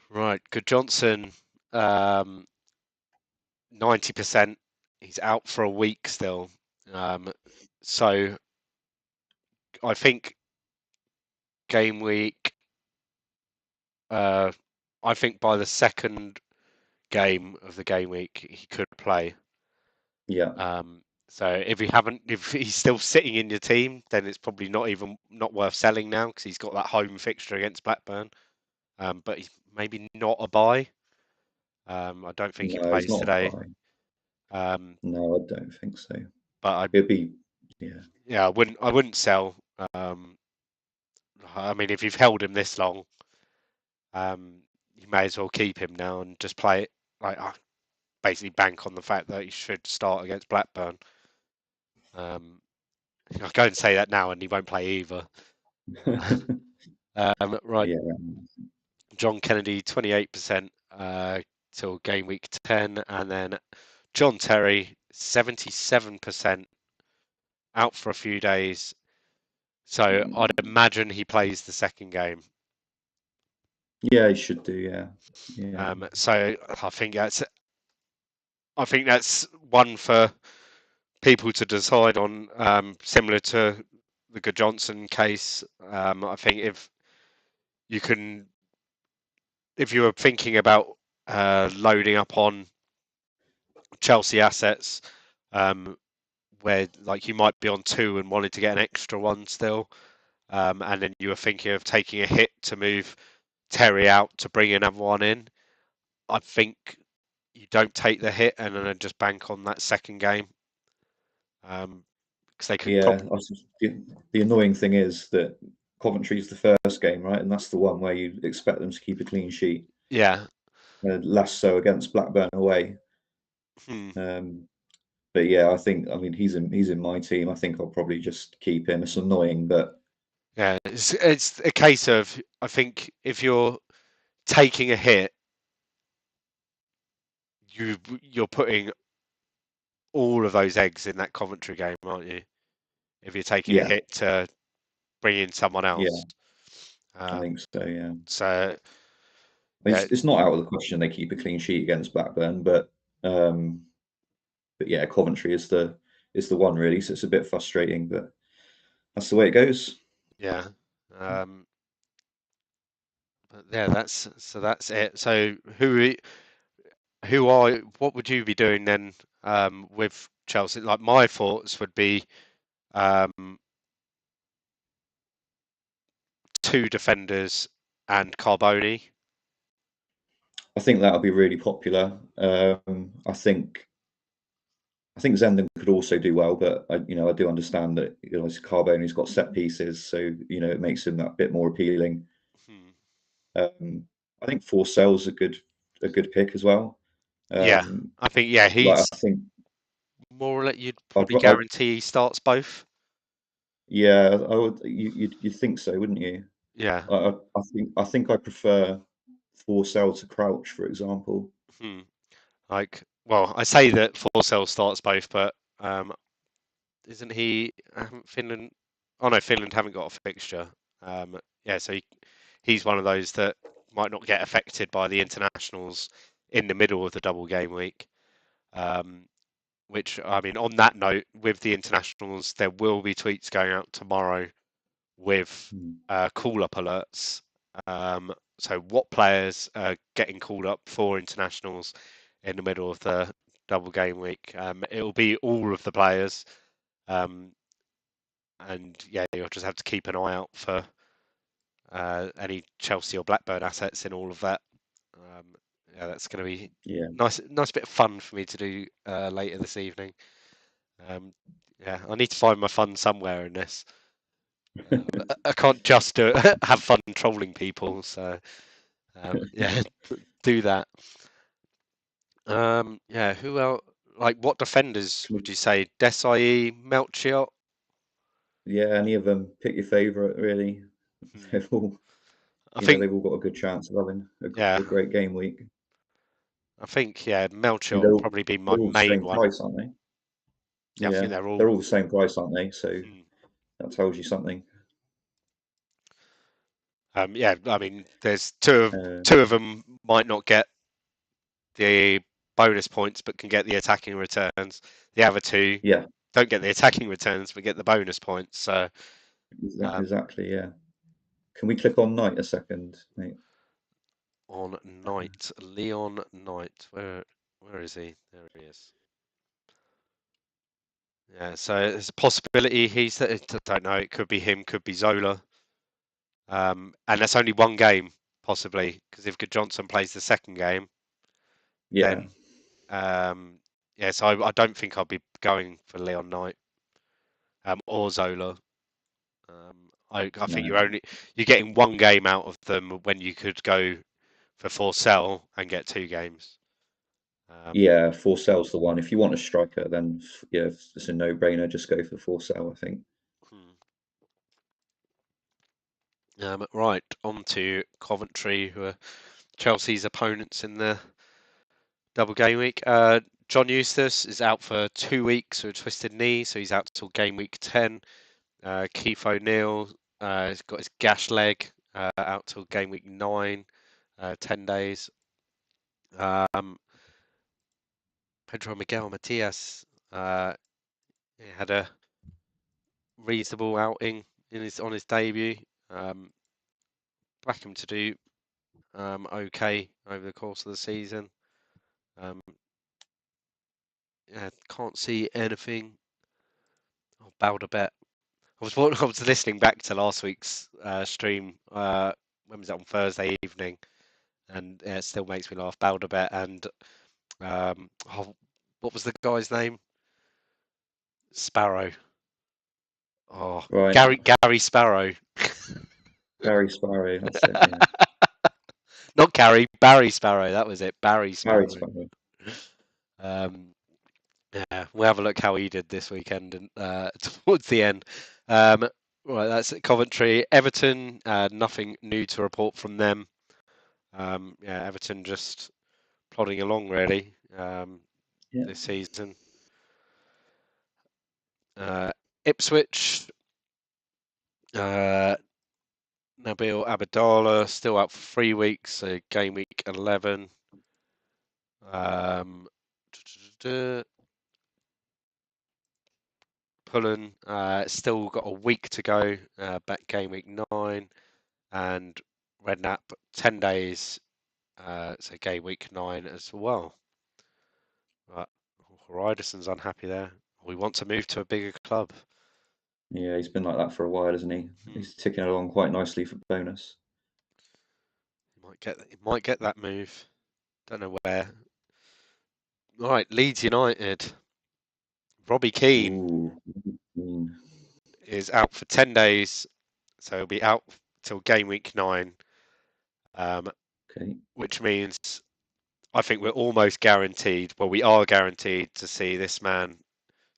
Right, Good Johnson, 90%. He's out for a week still. So I think game week. I think by the second game of the game week he could play. Yeah. So if he's still sitting in your team, then it's probably not worth selling now because he's got that home fixture against Blackburn. But he's maybe not a buy. I don't think he No, he's plays not today. No, I don't think so. But It'd be, yeah. Yeah, I wouldn't sell. I mean, if you've held him this long, you may as well keep him now and just play it. Like, basically bank on the fact that he should start against Blackburn. I'll go and say that now, and he won't play either. Right, Yeah. John Kennedy, 28% till game week 10, and then John Terry, 77% out for a few days. So I'd imagine he plays the second game. Yeah, he should do. Yeah. So I think that's one for people to decide on, similar to the Good Johnson case. I think if you were thinking about loading up on Chelsea assets, where like you might be on 2 and wanted to get an extra one still, and then you were thinking of taking a hit to move Terry out to bring another one in, I think you don't take the hit and then just bank on that second game. Because they could the annoying thing is that Coventry's the first game, right? And that's the one where you expect them to keep a clean sheet. Yeah. Less so against Blackburn away. But yeah, I mean, he's in my team. I think I'll probably just keep him. It's annoying, but yeah, it's a case of, I think if you're taking a hit, you're putting all of those eggs in that Coventry game, aren't you? If you're taking a Yeah, hit to bring in someone yeah, else. I think so. Yeah, So yeah, it's not out of the question they keep a clean sheet against Blackburn, but yeah, Coventry is the one really. So it's a bit frustrating, but that's the way it goes. yeah. But yeah, that's it. So what would you be doing then with Chelsea? Like my thoughts would be um, two defenders and Carboni. I think that'll be really popular. I think Zenden could also do well, but I do understand that Carboni's got set pieces, so it makes him that bit more appealing. Hmm. I think Forsell's a good pick as well. Yeah, I think Like he's I think more or less you'd I'd, probably I'd guarantee he starts both. yeah, I would. You'd think so, wouldn't you? Yeah. I think I prefer Forsell to Crouch, for example. Hmm. Like, well, I say that Forsell starts both, but isn't he? Finland? Oh no, Finland haven't got a fixture. Yeah, so he's one of those that might not get affected by the internationals in the middle of the double game week. Um, which I mean, on that note, with the internationals, there will be tweets going out tomorrow with Hmm. call up alerts. So what players are getting called up for internationals in the middle of the double game week? It will be all of the players, um, and yeah, you'll just have to keep an eye out for any Chelsea or Blackburn assets in all of that. Um, yeah, that's going to be Yeah, nice bit of fun for me to do later this evening. Um, yeah, I need to find my fun somewhere in this. I can't just do it, have fun trolling people. So yeah, do that. Yeah, who else? Like, what defenders would you say? Desai, Melchiot? yeah. Any of them, pick your favourite. Really, Hmm. they've all I think, they've all got a good chance of having yeah, a great game week. I think, yeah, I mean, Melchiot would probably be my they're all the main same one. price, aren't they? Yeah, I think Yeah, they're all. they're all the same price, aren't they? So Hmm. that tells you something. Yeah, I mean, there's Uh, two of them might not get the bonus points, but can get the attacking returns. The other two yeah, don't get the attacking returns, but get the bonus points. So, um, exactly. Yeah. Can we click on Knight a second, mate? on Knight, Leon Knight, where is he? There he is. Yeah, so there's a possibility I don't know, it could be him, could be Zola. And that's only one game, possibly, because if Good Johnson plays the second game, Yeah, then yeah, so I don't think I'll be going for Leon Knight or Zola. I think no. you're getting one game out of them when you could go for Forsell and get two games. Um, Yeah, Forsell's the one. If you want a striker, then yeah, it's a no-brainer. Just go for Forsell, I think. hmm. Right, on to Coventry, who are Chelsea's opponents in the double game week. John Eustace is out for 2 weeks with a twisted knee, so he's out till game week 10. Keith O'Neill has got his gash leg out till game week 9, 10 days. Pedro Miguel Matias he had a reasonable outing on his debut. Back him to do okay over the course of the season. Um, yeah, can't see anything. Oh, Balderbet. I was listening back to last week's stream. When was that, on Thursday evening? And it still makes me laugh. Balderbet and what was the guy's name? Sparrow. Oh, Right, Gary Sparrow. Barry Sparrow. That's it. Yeah, Not Gary, Barry Sparrow. That was it. Barry Barry Sparrow. Sparrow. Um, yeah, we'll have a look how he did this weekend and towards the end. Right, that's it. Coventry, Everton. Nothing new to report from them. Yeah, Everton just plodding along really Yeah, this season. Ipswich, Nabil Abdallah still out for 3 weeks, so game week 11. Pullen still got a week to go, back game week 9, and Redknapp 10 days, so game week 9 as well. But Ryderson's unhappy there. We want to move to a bigger club. Yeah, he's been like that for a while, hasn't he? He's ticking along quite nicely for bonus. He might get that move. Don't know where. All right, Leeds United. Robbie Keane is out for 10 days, so he'll be out till game week 9. Okay. Which means I think we're almost guaranteed. Well, we are guaranteed to see this man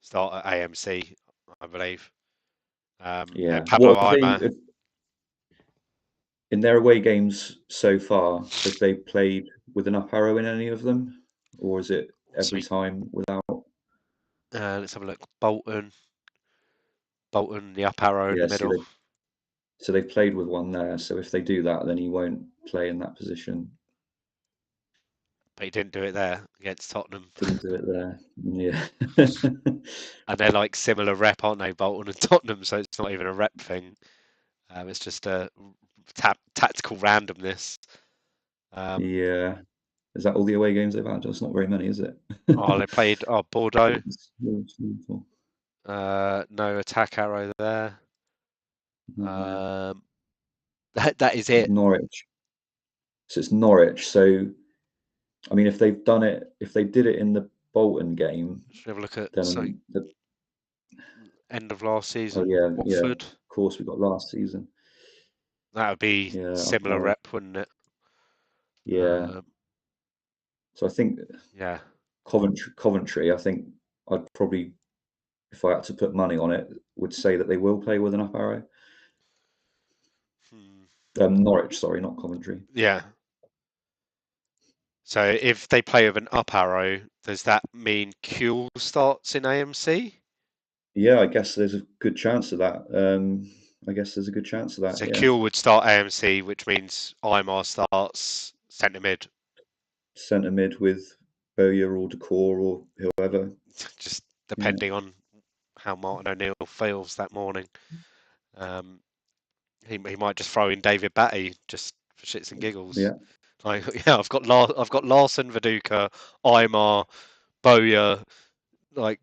start at AMC, I believe. Yeah. Pablo What have Aimar. In their away games so far, have they played with an up arrow in any of them, or is it every time without? Let's have a look. Bolton, the up arrow in the middle. So they've played with one there. So if they do that, then he won't play in that position. But he didn't do it there against Tottenham. Didn't do it there. Yeah. And they're like similar rep, aren't they, Bolton and Tottenham? So it's not even a rep thing. It's just a tactical randomness. Yeah. Is that all the away games they've had? That's not very many, is it? They played Bordeaux. No attack arrow there. That is it. Norwich. So it's Norwich. So, I mean, if they did it in the Bolton game, should we have a look at the end of last season. Oh yeah, Watford. yeah. Of course, we got last season. That would be similar rep, wouldn't it? Yeah. So I think Coventry. I think I'd probably, if I had to put money on it, would say that they will play with an up arrow. Norwich, sorry, not Coventry. Yeah. So if they play with an up arrow, does that mean Kuhl starts in AMC? Yeah, I guess there's a good chance of that. So Kuhl would start AMC, which means Aimar starts centre mid. Centre mid with Bowyer or Decor or whoever. Just depending on how Martin O'Neill feels that morning. He might just throw in David Batty just for shits and giggles. Yeah. I've got Larson, Viduka, Aimar, Bowyer, like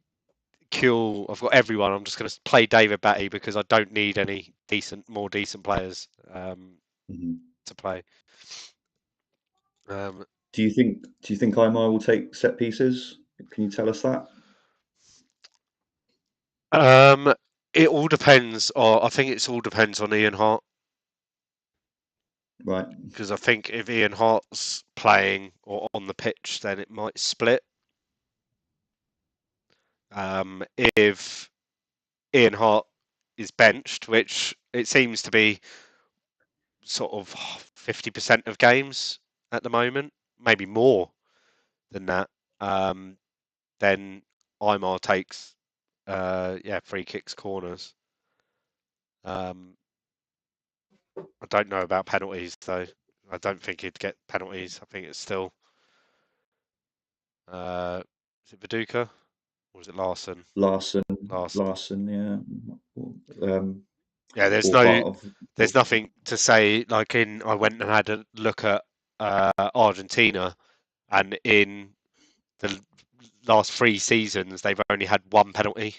Kuhl. I've got everyone. I'm just going to play David Batty because I don't need any more decent players to play. Do you think Aimar will take set pieces? Can you tell us that? It all depends. I think it all depends on Ian Hart. Right. Because I think if Ian Hart's playing or on the pitch, then it might split. If Ian Hart is benched, which it seems to be sort of 50% of games at the moment, maybe more than that, then Aimar takes free kicks, corners. I don't know about penalties though. I don't think he'd get penalties. I think it's still is it Viduka or is it Larson? Larson, yeah. Yeah, there's nothing to say. Like I went and had a look at Argentina, and in the last 3 seasons, they've only had 1 penalty,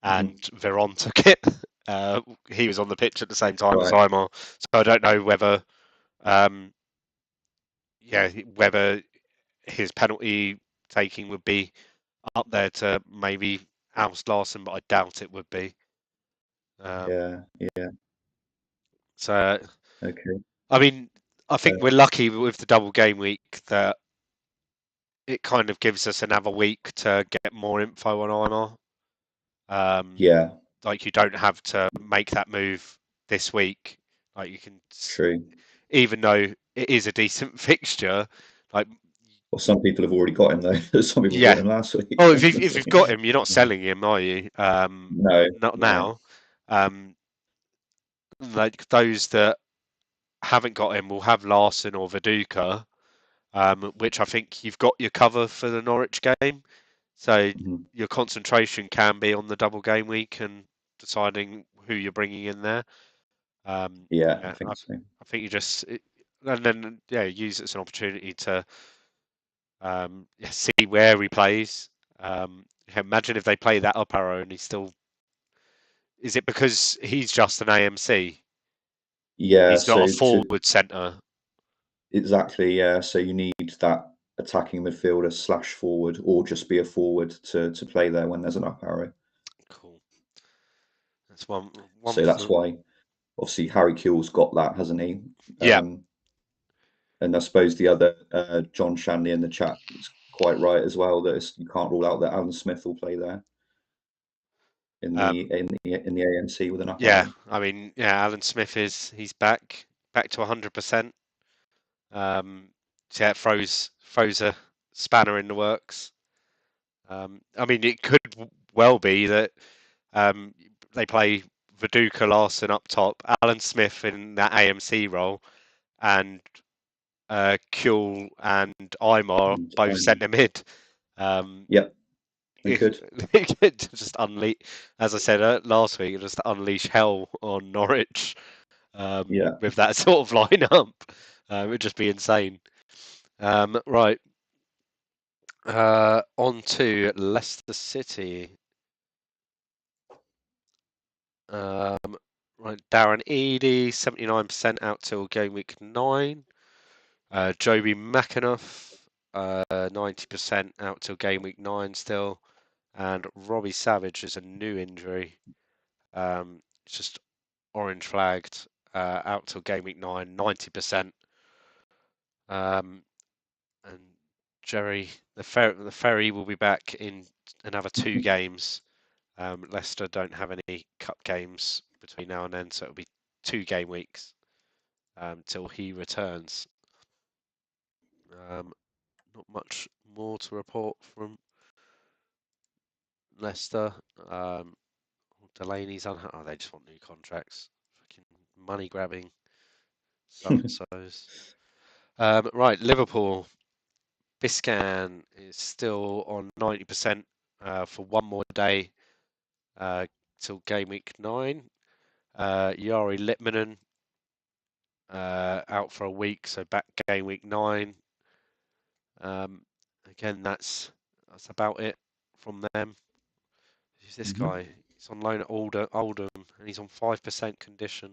and Veron took it. He was on the pitch at the same time as Aimar, so I don't know whether, whether his penalty taking would be up there to maybe oust Larson, but I doubt it would be. Yeah. So, okay. I mean, I think we're lucky with the double game week that it kind of gives us another week to get more info on Aimar. Like you don't have to make that move this week. Like you can, True. even though it is a decent fixture, like Well, some people have already got him though. Some people bought Yeah. him last week. Oh, if you've got him, you're not selling him, are you? No, Not no, now. Like those that haven't got him will have Larson or Viduka, which I think you've got your cover for the Norwich game. So mhm. your concentration can be on the double game week and deciding who you're bringing in there. Yeah, I Yeah, think so. I think you just and then yeah, use it as an opportunity to yeah, see where he plays. Imagine if they play that up arrow and he still is it because he's just an AMC? Yeah, He's not a so to forward centre. exactly, yeah. So you need that attacking midfielder slash forward, or just be a forward to play there when there's an up arrow. Cool. That's one So that's for why obviously Harry Kewell's got that, hasn't he? yeah. And I suppose the other John Shanley in the chat is quite right as well, that you can't rule out that Alan Smith will play there in Um, the AMC with an up yeah, arrow. I mean, yeah, Alan Smith he's back to 100%. So yeah, it throws a spanner in the works. I mean, it could well be that um, they play Viduka Larson up top, Alan Smith in that AMC role, and Kuhl and Imar And both centre mid. Um, yep, they if could. it could just unleash, as I said last week, just unleash hell on Norwich Yeah. with that sort of lineup. It would just be insane. Right, on to Leicester City. Right, Darren Eady, 79% out till game week 9. Joby McAnuff, 90% out till game week 9 still. And Robbie Savage is a new injury. It's just orange flagged, out till game week 9, 90%. And Jerry, the ferry will be back in another 2 games. Leicester don't have any cup games between now and then, so it'll be 2 game weeks till he returns. Not much more to report from Leicester. Delaney's on. Oh, they just want new contracts. Fucking money grabbing so and so's. Right, Liverpool. Biscan is still on 90% for one more day till game week 9. Yari Litmanen out for a week, so back game week 9. Again, that's about it from them. Who's this guy? He's on loan at Oldham, and he's on 5% condition.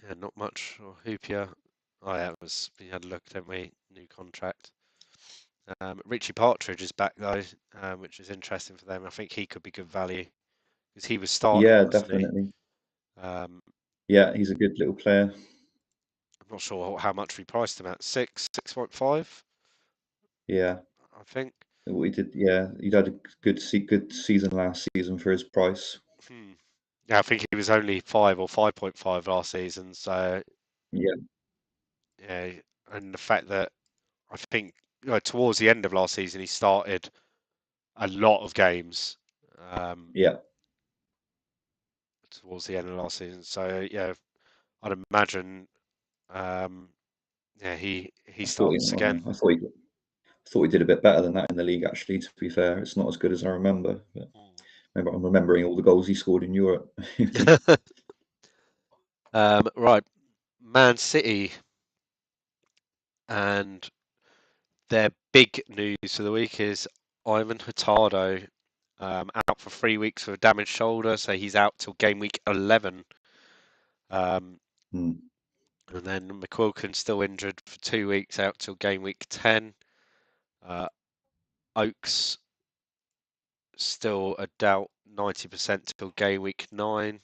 Yeah, not much. Or Hoopier. Oh yeah, we had a look, didn't we? New contract. Richie Partridge is back though, which is interesting for them. I think he could be good value because he was starting, Yeah, wasn't he? definitely. I'm Yeah, he's a good little player. not sure how much we priced him at. 6.5, Yeah. I think. What he did, yeah, he'd had a good season last season for his price. Yeah, I think he was only 5 or 5.5 last season. So Yeah, yeah, and the fact that I think towards the end of last season he started a lot of games. yeah. Towards the end of last season. So yeah, I'd imagine yeah he starts again. I thought he did a bit better than that in the league. Actually, to be fair, it's not as good as I remember. But I'm remembering all the goals he scored in Europe. Right, Man City and their big news for the week is Ivan Hurtado out for 3 weeks with a damaged shoulder, so he's out till game week 11. Hmm. And then McQuilkin's still injured for 2 weeks, out till game week 10. Oaks still a doubt, 90% till game week 9.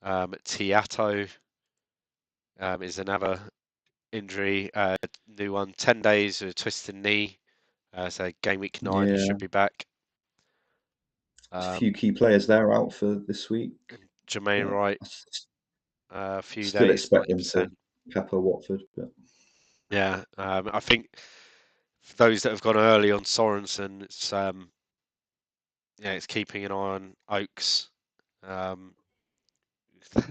Tiato is another injury, new one, 10 days with a twisted knee. So game week 9 he Yeah, should be back. there's a few key players there out for this week. Jermaine But Wright a few Still days, expect them to 90%. pepper Watford, but Yeah, I think for those that have gone early on Sorensen, it's it's keeping an eye on Oaks. Um,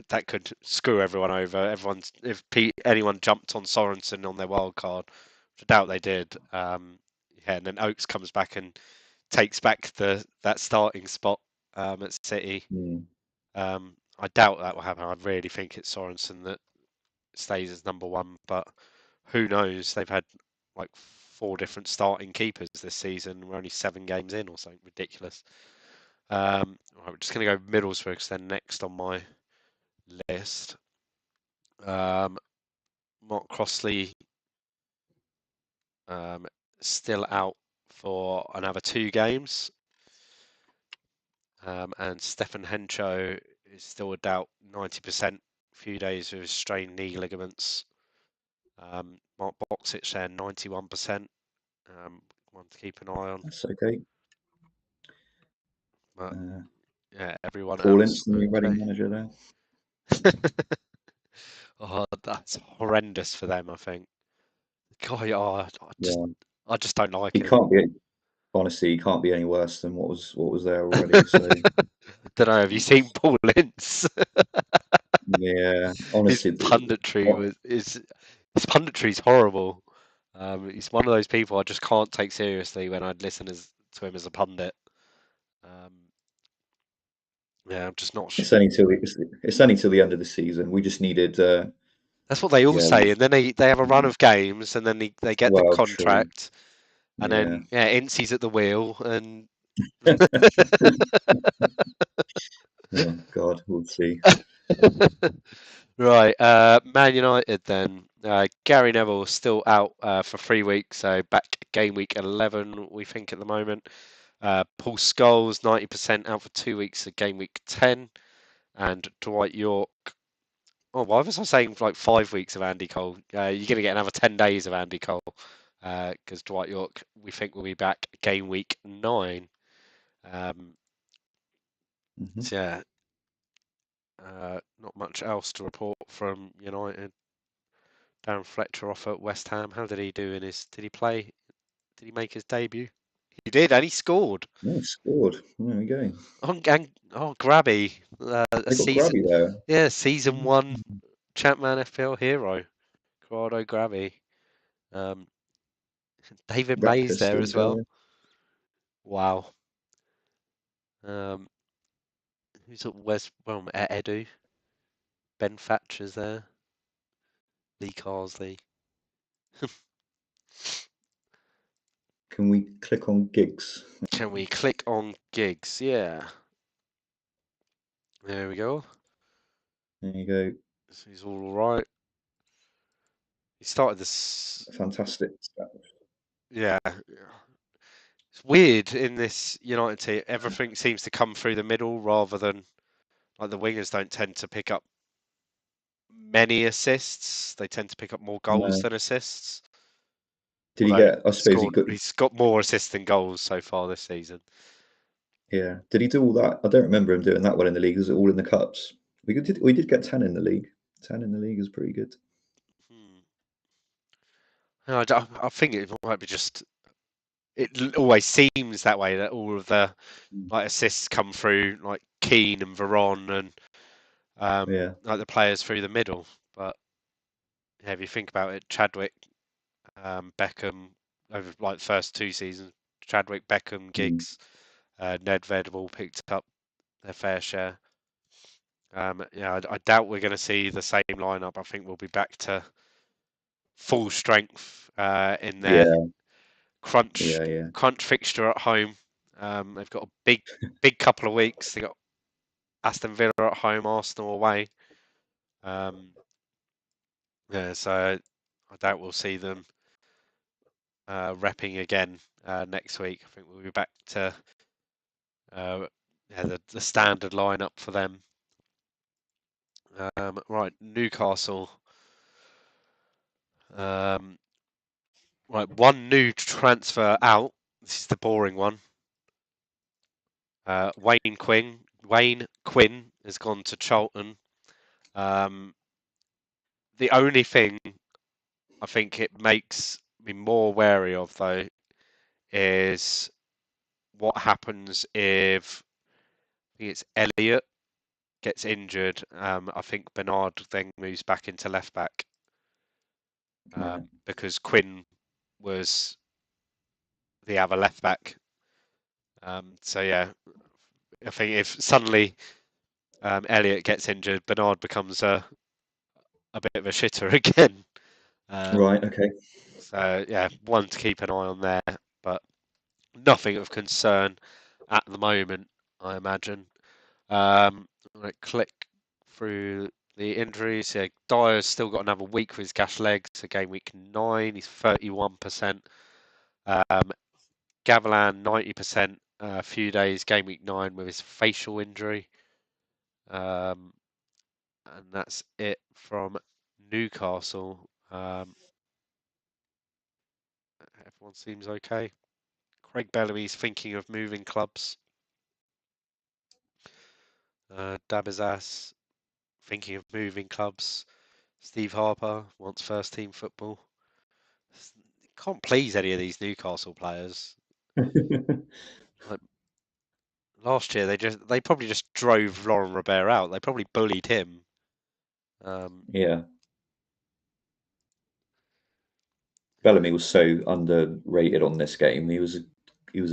that could screw everyone over. If anyone jumped on Sorensen on their wild card, which I doubt they did. And then Oaks comes back and takes back that starting spot at City. I doubt that will happen. I really think it's Sorensen that stays as number one, but who knows? They've had like 4 different starting keepers this season. We're only 7 games in or something ridiculous. Right, we're just going to go Middlesbrough because they're next on my list. Mark Crossley still out for another 2 games. And Stefan Hencho is still a doubt, 90%, few days with strained knee ligaments. Mark Boxic there, 91%. One to keep an eye on. that's okay. But yeah, everyone Paul else. Ince, the new Okay. Reading manager there. Oh, that's horrendous for them, I think. God, Yeah, I just don't like he him. can't be. Honestly, he can't be any worse than what was there already. So Don't know. Have you seen Paul Ince? yeah, His honestly, punditry his punditry is horrible. He's one of those people I just can't take seriously when I'd listen to him as a pundit. Yeah, I'm just not. it's only till the end of the season. We just needed. That's what they all Yeah, say, and then they have a run of games, and then they get the well, true. contract, and Yeah. then Ince's at the wheel, and Oh God, we'll see. right, Man United then. Gary Neville still out for 3 weeks, so back game week 11, we think at the moment. Paul Scholes 90% out for 2 weeks at game week 10, and Dwight York. Oh, why was I saying like 5 weeks of Andy Cole? You're going to get another 10 days of Andy Cole because Dwight York, we think, will be back game week 9. So yeah, not much else to report from United. Darren Fletcher off at West Ham. How did he do in his? Did he play? Did he make his debut? He did, and he scored. Yeah, he scored. There we go. Grabby, a They got season. Grabby there. Yeah, season 1 ChampMan FPL hero, Corrado Grabby. David May's Raptor's there still as well. going. Wow. Who's at West? Well, Edu. Ben Thatcher's there. Lee Carsley. Can we click on gigs? Can we click on gigs? Yeah. There we go. There you go. So he's all right. He started this. Fantastic. Yeah. It's weird in this United team. Everything seems to come through the middle rather than like the wingers don't tend to pick up many assists. They tend to pick up more goals No. than assists. Did he Although get? I suppose he got. he's got more assists than goals so far this season. Yeah. Did he do all that? I don't remember him doing that well in the league. Was it all in the cups? We did get 10 in the league. 10 in the league is pretty good. No, I think it might be just. It always seems that way that all of the like assists come through like Keane and Veron and Yeah. like the players through the middle. But yeah, if you think about it, Chadwick, Beckham over like the first 2 seasons, Chadwick, Beckham, Giggs, Nedved have all picked up their fair share. I doubt we're going to see the same lineup. I think we'll be back to full strength in their Yeah. crunch Yeah. fixture at home. They've got a big couple of weeks. They got Aston Villa at home, Arsenal away. So I doubt we'll see them repping again next week. I think we'll be back to the standard lineup for them. Right, Newcastle. Right, one new transfer out. This is the boring one. Wayne Quinn has gone to Charlton. The only thing I think it makes me more wary of, though, is what happens if I think it's Elliot gets injured. I think Bernard then moves back into left back Right. because Quinn was the other left back. So yeah, I think if suddenly Elliot gets injured, Bernard becomes a bit of a shitter again. Right. Okay. So yeah, one to keep an eye on there, but nothing of concern at the moment, I imagine. I'm going to click through the injuries. Yeah, Dyer's still got another week with his gash leg, so game week 9, he's 31%. Gavilan 90%, a few days, game week 9 with his facial injury. And that's it from Newcastle. Everyone seems okay. Craig Bellamy's thinking of moving clubs. Dabizas thinking of moving clubs. Steve Harper wants first team football. Can't please any of these Newcastle players. Like last year, they probably just drove Laurent Robert out. They probably bullied him. Yeah. Bellamy was so underrated on this game. He was a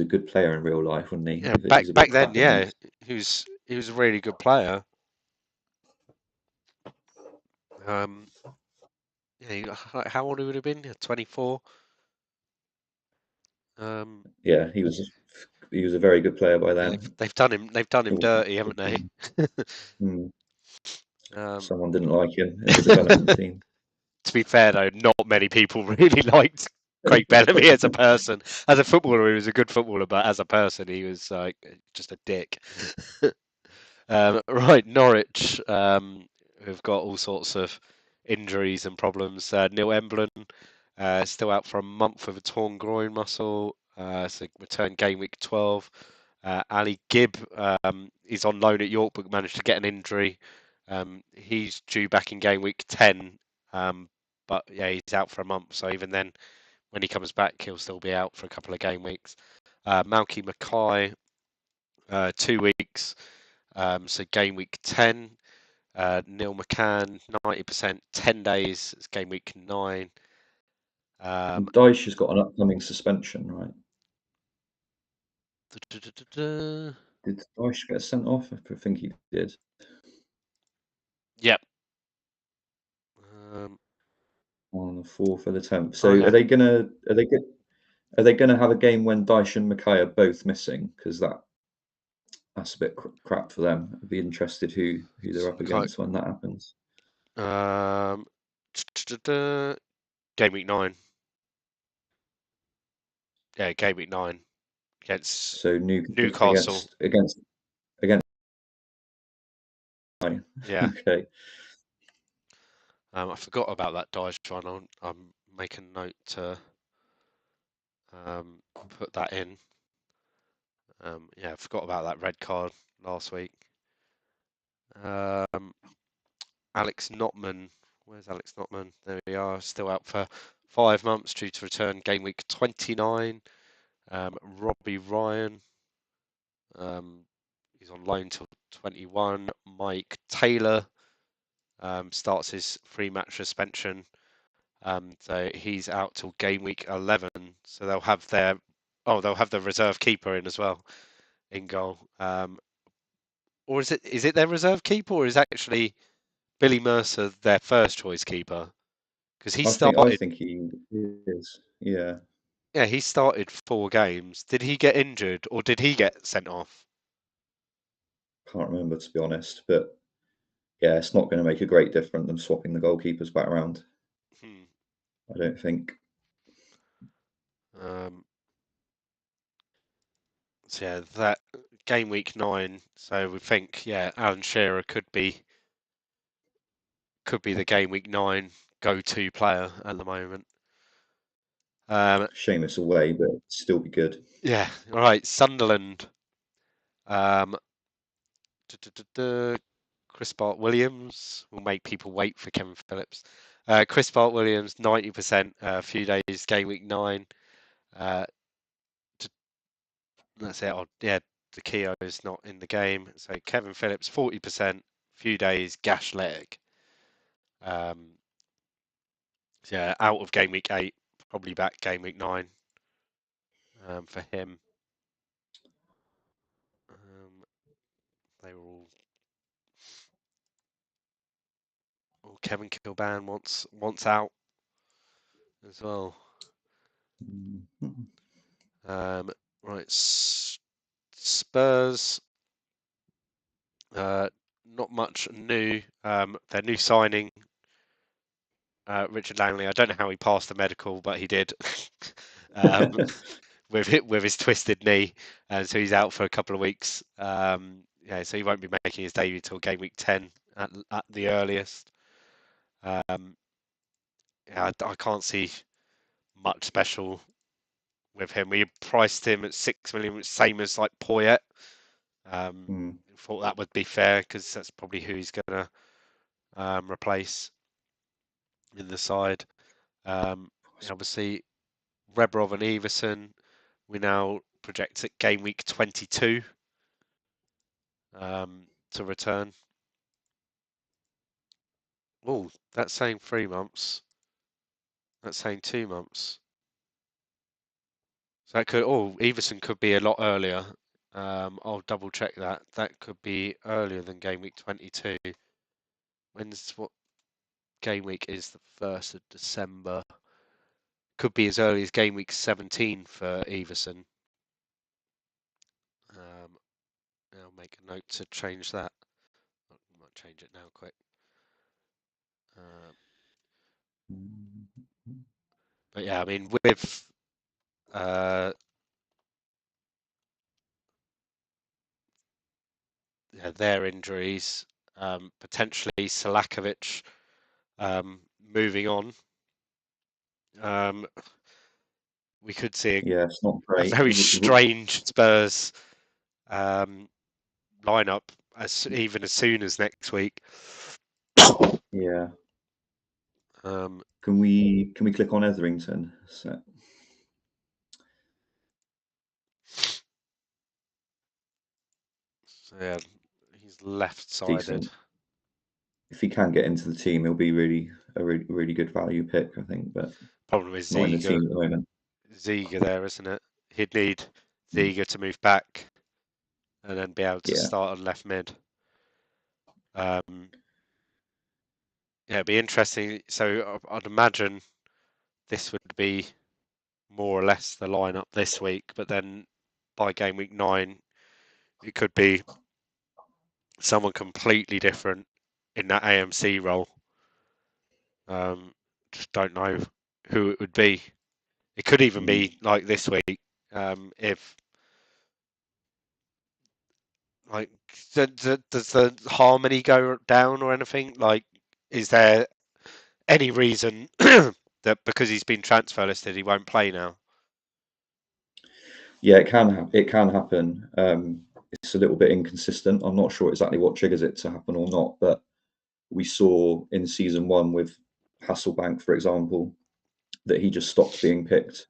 good player in real life, wasn't he? Yeah, He's a bit back then, crap in yeah, this. he was a really good player. Yeah, how old he would have been? 24. Yeah, he was a very good player by Yeah, then. they've done him Oh, dirty, haven't they? hmm. um, Someone didn't like him in the development team. To be fair, though, not many people really liked Craig Bellamy as a person. As a footballer, he was a good footballer, but as a person, he was like just a dick. Right, Norwich, who've got all sorts of injuries and problems. Neil Emblin, still out for a month with a torn groin muscle, so return game week 12. Ali Gibb is on loan at York, but managed to get an injury. He's due back in game week 10, but yeah, he's out for a month. So even then, when he comes back, he'll still be out for a couple of game weeks. Malky Mackay, 2 weeks. So game week 10. Neil McCann, 90%, 10 days. It's game week 9. And Dyche has got an upcoming suspension, right? Did Dyche get sent off? I think he did. Yep. On the 4th of the 10th. Oh, So yeah. are they gonna have a game when Dyche and Mackay are both missing? Because that's a bit crap for them. I'd be interested who they're up against when that happens. Game week 9. Yeah, game week 9 against Newcastle. against. Yeah. Okay. I forgot about that Dyche one. I'm making note to put that in. Yeah, I forgot about that red card last week. Alex Notman. Where's Alex Notman? There we are. Still out for 5 months, due to return game week 29. Robbie Ryan. He's on loan till 21. Mike Taylor starts his 3-match suspension. So he's out till game week 11. So they'll have their reserve keeper in as well in goal. Or is it their reserve keeper, or is actually Billy Mercer their first choice keeper? Because he I started. think he is. Yeah. Yeah, he started 4 games. Did he get injured, or did he get sent off? Can't remember, to be honest, but yeah, it's not going to make a great difference them swapping the goalkeepers back around. I don't think. So yeah, that game week 9. So we think, yeah, Alan Shearer could be the game week 9 go-to player at the moment. Shame it's away, but still be good. Yeah, all right. Sunderland. Chris Bart-Williams will make people wait for Kevin Phillips. Chris Bart-Williams, 90%, a few days, game week 9. That's it. Oh, yeah, the Keogh is not in the game. So Kevin Phillips, 40%, few days, gash leg. Yeah, out of game week 8, probably back game week 9 for him. They were all Kevin Kilban wants out as well. Right, Spurs. Not much new. Their new signing, Richard Langley. I don't know how he passed the medical, but he did. With his twisted knee, and so he's out for a couple of weeks. Yeah, so he won't be making his debut till game week 10 at the earliest. Yeah, I can't see much special with him. We priced him at 6 million, same as like Poyet. Thought that would be fair because that's probably who he's going to replace in the side. Obviously, Rebrov and Everson, we now project at game week 22 to return. Oh, that's saying 3 months. That's saying 2 months. So that could, Everson could be a lot earlier. I'll double check that. That could be earlier than game week 22. What game week is the 1st of December? Could be as early as game week 17 for Everson. I'll make a note to change that. I might change it now quick. But yeah, I mean, with their injuries, potentially Selakovic moving on, we could see it's not great. A very strange Spurs lineup even as soon as next week. Yeah. Can we click on Etherington? So yeah, he's left-sided. Decent. If he can get into the team, he'll be a really good value pick, I think. But problem is not in the team at the moment. Ziege there, isn't it? He'd need Ziege to move back and then be able to start on left mid. Yeah, it'd be interesting. So I'd imagine this would be more or less the lineup this week, but then by game week 9, it could be someone completely different in that AMC role. Just don't know who it would be. It could even be like this week, if like does the harmony go down or anything? Like, is there any reason that because he's been transfer listed, he won't play now? Yeah, it can happen. It's a little bit inconsistent. I'm not sure exactly what triggers it to happen or not, but we saw in season 1 with Hasselbank, for example, that he just stopped being picked.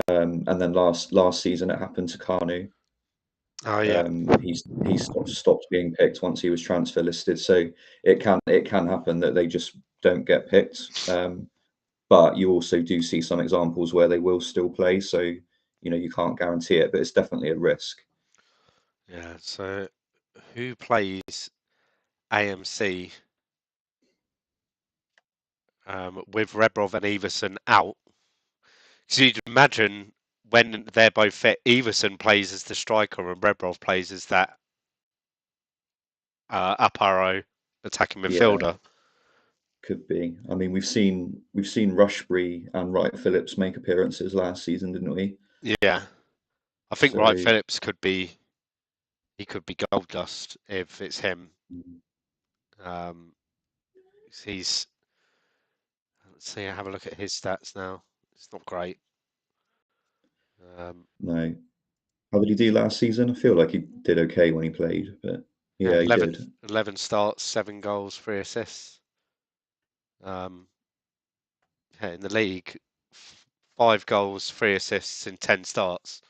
And then last season it happened to Kanu. Oh yeah, he stopped being picked once he was transfer listed. So it can happen that they just don't get picked. But you also do see some examples where they will still play. So you can't guarantee it, but it's definitely a risk. Yeah. So who plays AMC with Rebrov and Everson out? Because you'd imagine when they're both fit, Everson plays as the striker and Rebrov plays as that up arrow attacking midfielder. Yeah, could be. I mean, we've seen Rushbury and Wright Phillips make appearances last season, didn't we? Yeah, I think Wright Phillips could be gold dust if it's him. Let's see, have a look at his stats now. It's not great. No. How did he do last season? I feel like he did okay when he played, but Yeah, he 11, did. 11 starts, 7 goals, 3 assists. In the league, 5 goals, 3 assists in 10 starts.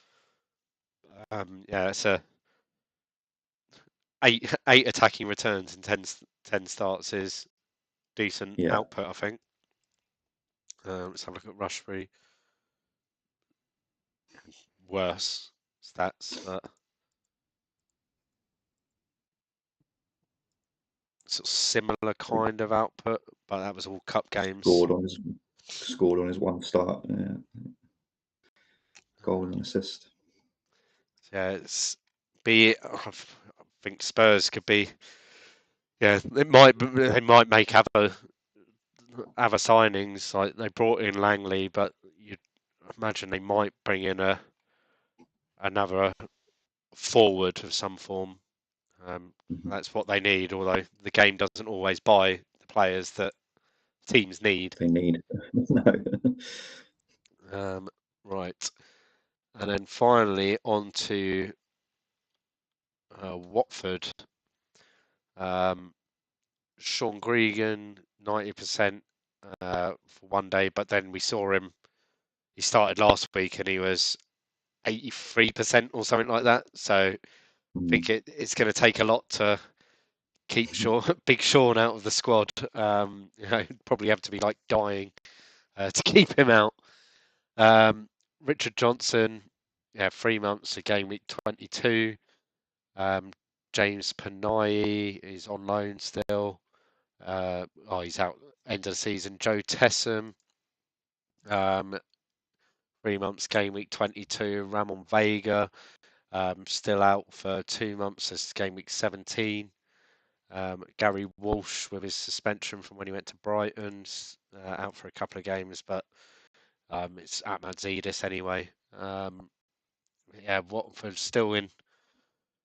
It's a eight attacking returns in 10 starts is decent Yeah. output, I think. Let's have a look at Rushbury. Worse stats, but sort of similar kind of output, but that was all cup games. Scored on his one start. Yeah. Goal and assist. Yeah, I think Spurs could be. Yeah, they might make other signings. Like they brought in Langley, but you'd imagine they might bring in another forward of some form. That's what they need. Although the game doesn't always buy the players that teams need. They need. No. Right, and then finally on to Watford. Sean Gregan, 90% for one day, but then we saw him. He started last week and he was 83% or something like that. So I think it's going to take a lot to keep Big Sean out of the squad. Probably have to be like dying to keep him out. Richard Johnson, 3 months of game week 22. James Panay is on loan still. He's out end of the season. Joe Tessum, 3 months game week 22. Ramon Vega, still out for 2 months. This is game week 17. Gary Walsh with his suspension from when he went to Brighton, out for a couple of games, but it's at Madzidis anyway. Watford still in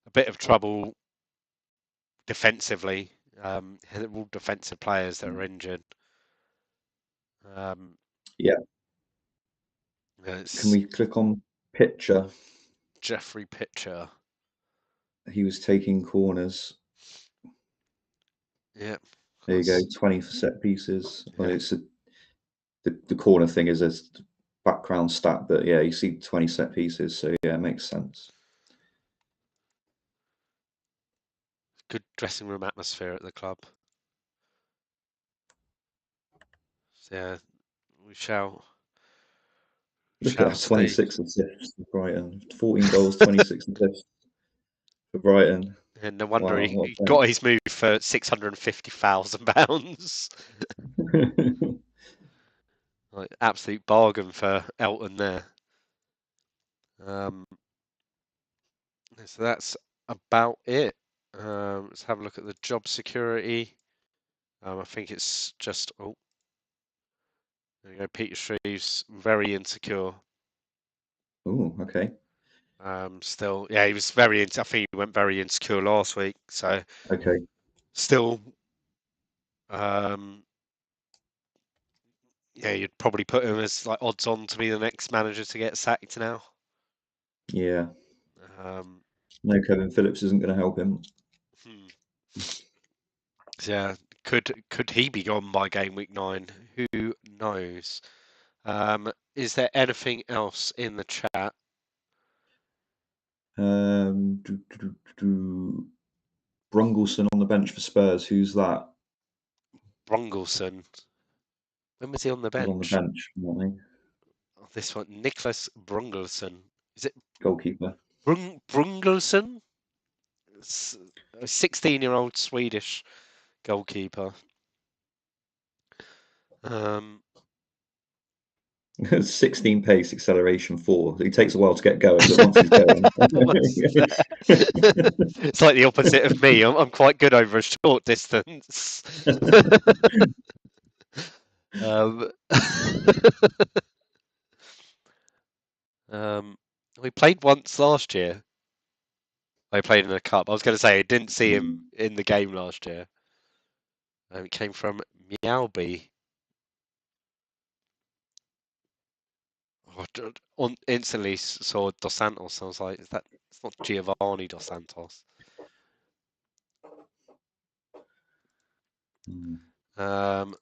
a bit of trouble defensively. They're all defensive players that are injured. Yeah. Can we click on Pitcher? Jeffrey Pitcher. He was taking corners. Yeah. There you go. 20 for set pieces. Well, Yeah. the corner thing is a background stat, but yeah, you see 20 set pieces, so yeah, it makes sense. Good dressing room atmosphere at the club. So, yeah, we shall. Look at that, 26 assists for Brighton. 14 goals, 26 assists for Brighton. And no wonder Wow, he got his move for £650,000. Like absolute bargain for Elton there. So that's about it. Let's have a look at the job security. I think it's just there you go. Peter Shreves, very insecure. Oh, okay. Still, yeah, he was very. I think he went very insecure last week. So okay. Still, you'd probably put him as like odds on to be the next manager to get sacked now. Yeah. No, Kevin Phillips isn't going to help him. Yeah, could he be gone by game week 9? Who knows? Is there anything else in the chat? Brungelson on the bench for Spurs. Who's that? Brungelson. When was he on the bench? On the bench, wasn't he? This one, Nicholas Brungelson. Is it goalkeeper? Brungelson? 16-year-old Swedish goalkeeper. 16 pace, acceleration 4. It takes a while to get going, but once he's going, it's like the opposite of me. I'm quite good over a short distance. We played once last year. I played in a cup. I was going to say I didn't see him in the game last year. It came from Meowby. Instantly saw Dos Santos. I was like, it's not Giovanni Dos Santos? Can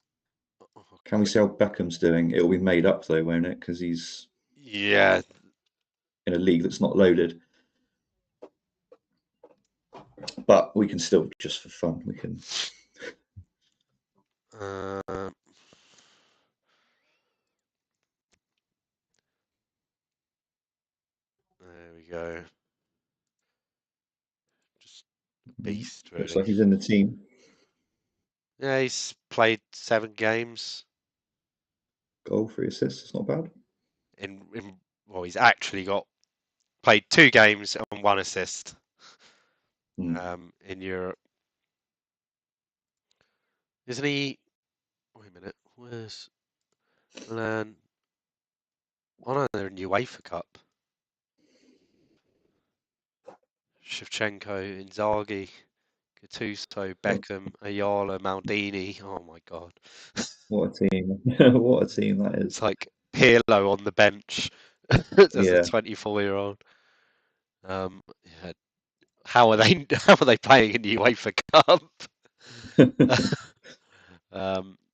we see how Beckham's doing? It'll be made up though, won't it? Because he's in a league that's not loaded. But we can still, just for fun, we can. There we go. Just beast, really. Looks like he's in the team. Yeah, he's played 7 games. Goal, 3 assists. It's not bad. Well, he's actually played 2 games and 1 assist in Europe. Isn't he? Wait a minute. Where's Milan? Oh no, they're in UEFA Cup. Shevchenko, Inzaghi, Gattuso, Beckham, Ayala, Maldini. Oh my God. What a team. What a team that is. It's like Pirlo on the bench as a 24-year-old. Yeah. How are they playing in the UEFA Cup?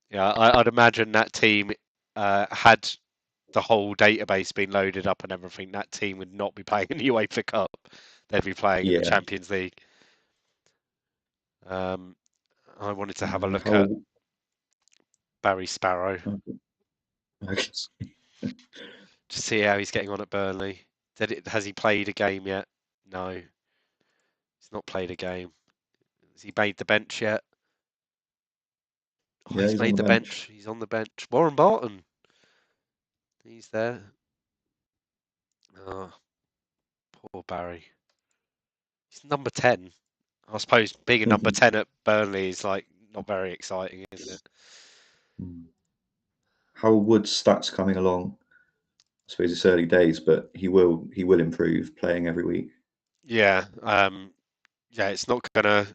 Yeah, I'd imagine that team had the whole database been loaded up and everything, that team would not be playing in the UEFA Cup. They'd be playing in the Champions League. I wanted to have a look at Barry Sparrow to see how he's getting on at Burnley. Has he played a game yet? No, he's not played a game. Has he made the bench yet? Oh, yeah, he's made the bench. He's on the bench. Warren Barton. He's there. Oh, poor Barry. He's number 10. I suppose being a number 10 at Burnley is like not very exciting, is it? How are Wood's stats coming along? I suppose it's early days, but he will improve playing every week. Yeah, it's not gonna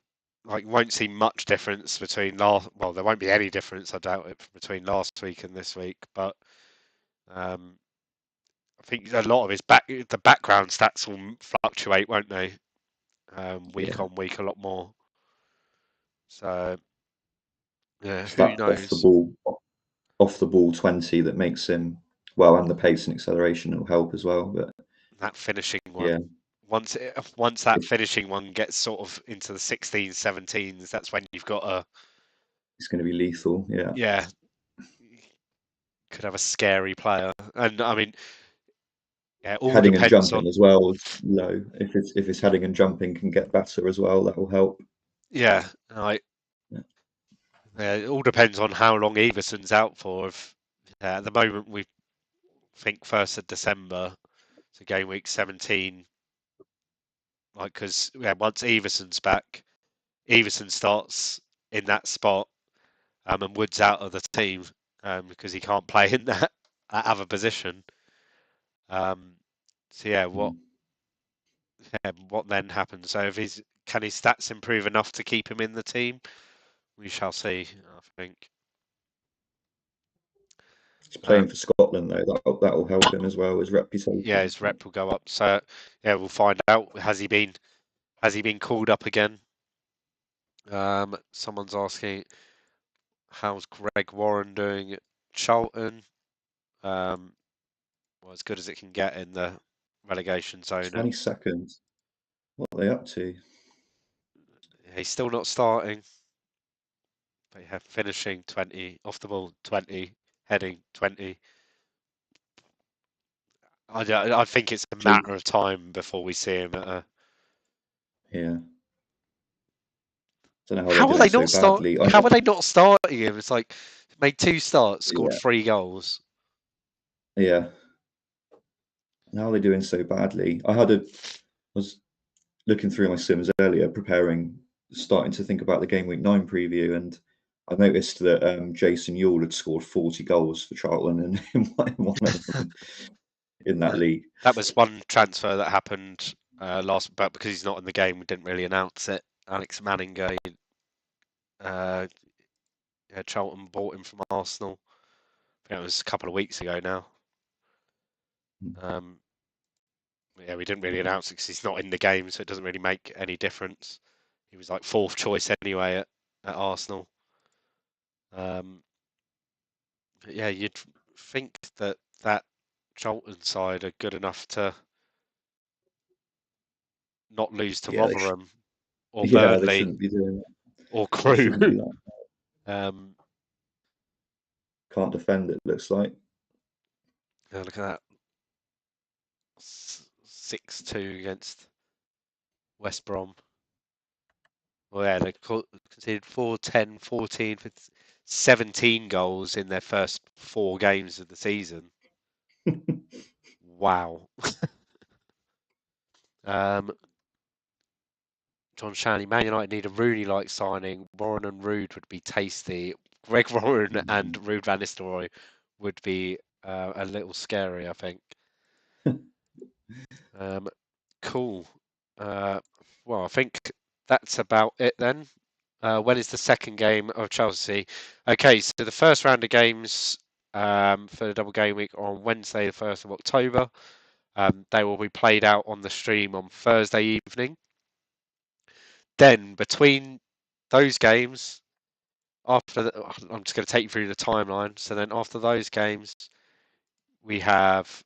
won't see much difference between well, there won't be any difference, I doubt it, between last week and this week, but I think a lot of the background stats will fluctuate, won't they? Week on week a lot more. So yeah, It's who that knows? off the ball 20 that makes him and the pace and acceleration will help as well. But that finishing one, once that finishing one gets sort of into the 16s, 17s, that's when you've got it's going to be lethal. Yeah, could have a scary player, and I mean, yeah, all heading and depends jumping on as well is low. If it's heading and jumping can get better as well, that will help. Yeah, it all depends on how long Everson's out for. At the moment we think 1st of December, so game week 17. Because once Everson's back, Everson starts in that spot, and Wood's out of the team because he can't play in that other position. So yeah, what then happens? So can his stats improve enough to keep him in the team? We shall see, I think. He's playing for Scotland though. That will help him as well, his reputation. Yeah, his rep will go up. So yeah, we'll find out. Has he been called up again? Someone's asking, how's Greg Warren doing at Charlton? Well, as good as it can get in the relegation zone. 22nd. What are they up to? He's still not starting. But yeah, finishing 20, off the ball 20, heading 20. I think it's a matter of time before we see him at a... Yeah. Don't know how are they not badly. How are they not starting him? It's like made 2 starts, scored 3 goals. Yeah. How are they doing so badly? I was looking through my sims earlier, starting to think about the game week 9 preview, and I noticed that Jason Ewell had scored 40 goals for Charlton in one of them in that league. That was one transfer that happened last, but because he's not in the game, we didn't really announce it. Alex Manninger, Charlton bought him from Arsenal. I think it was a couple of weeks ago now. Yeah, we didn't really announce it because he's not in the game, so it doesn't really make any difference. He was like 4th choice anyway at Arsenal. Yeah, you'd think that Charlton side are good enough to not lose to Yeah, Rotherham or they Burnley shouldn't be doing that. or They Crewe. shouldn't be that. Can't defend it, looks like. Look at that. 6-2 against West Brom. Well, yeah, they conceded 4, 10, 14, 17 goals in their first 4 games of the season. Wow. John Shanley, Man United need a Rooney-like signing. Warren and Ruud would be tasty. Greg Warren and Ruud van Nistelooy would be a little scary, I think. Cool. Well, I think that's about it then. When is the second game of Chelsea? Okay, so the first round of games for the double game week are on Wednesday, the 1st of October. They will be played out on the stream on Thursday evening. Then between those games, I'm just going to take you through the timeline. So then after those games, we have,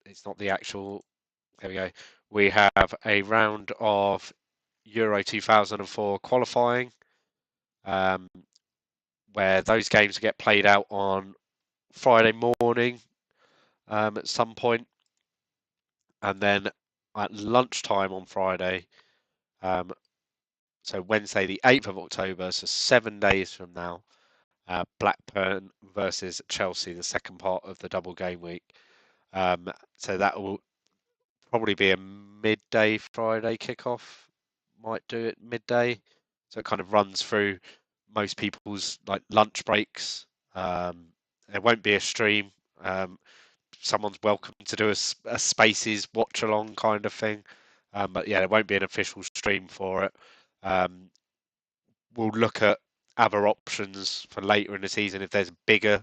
it's not the actual, there we go. We have a round of Euro 2004 qualifying, where those games get played out on Friday morning at some point, and then at lunchtime on Friday, so Wednesday the 8th of October, so 7 days from now, Blackburn versus Chelsea, the second part of the double game week. So that will probably be a midday Friday kickoff. Might do it midday, so it kind of runs through most people's like lunch breaks. There won't be a stream. Someone's welcome to do a Spaces watch along kind of thing, but yeah, there won't be an official stream for it. We'll look at other options for later in the season if there's a bigger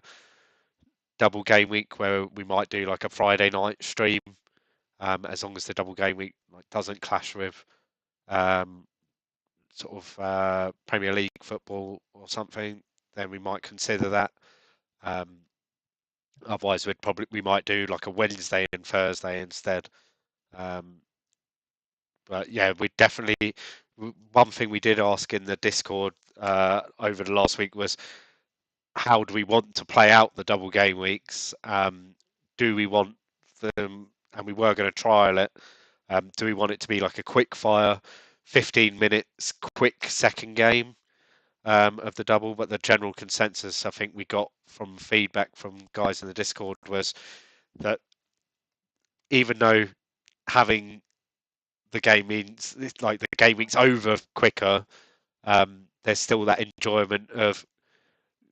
double game week where we might do like a Friday night stream, as long as the double game week doesn't clash with sort of Premier League football or something, then we might consider that. Otherwise, we might do like a Wednesday and Thursday instead. But yeah, we definitely, one thing we did ask in the Discord over the last week was, how do we want to play out the double game weeks? Do we want them, and we were going to trial it, do we want it to be like a quick fire, 15 minutes, quick second game of the double? But the general consensus I think we got from feedback from guys in the Discord was that even though having the game means like the game week's over quicker, there's still that enjoyment of,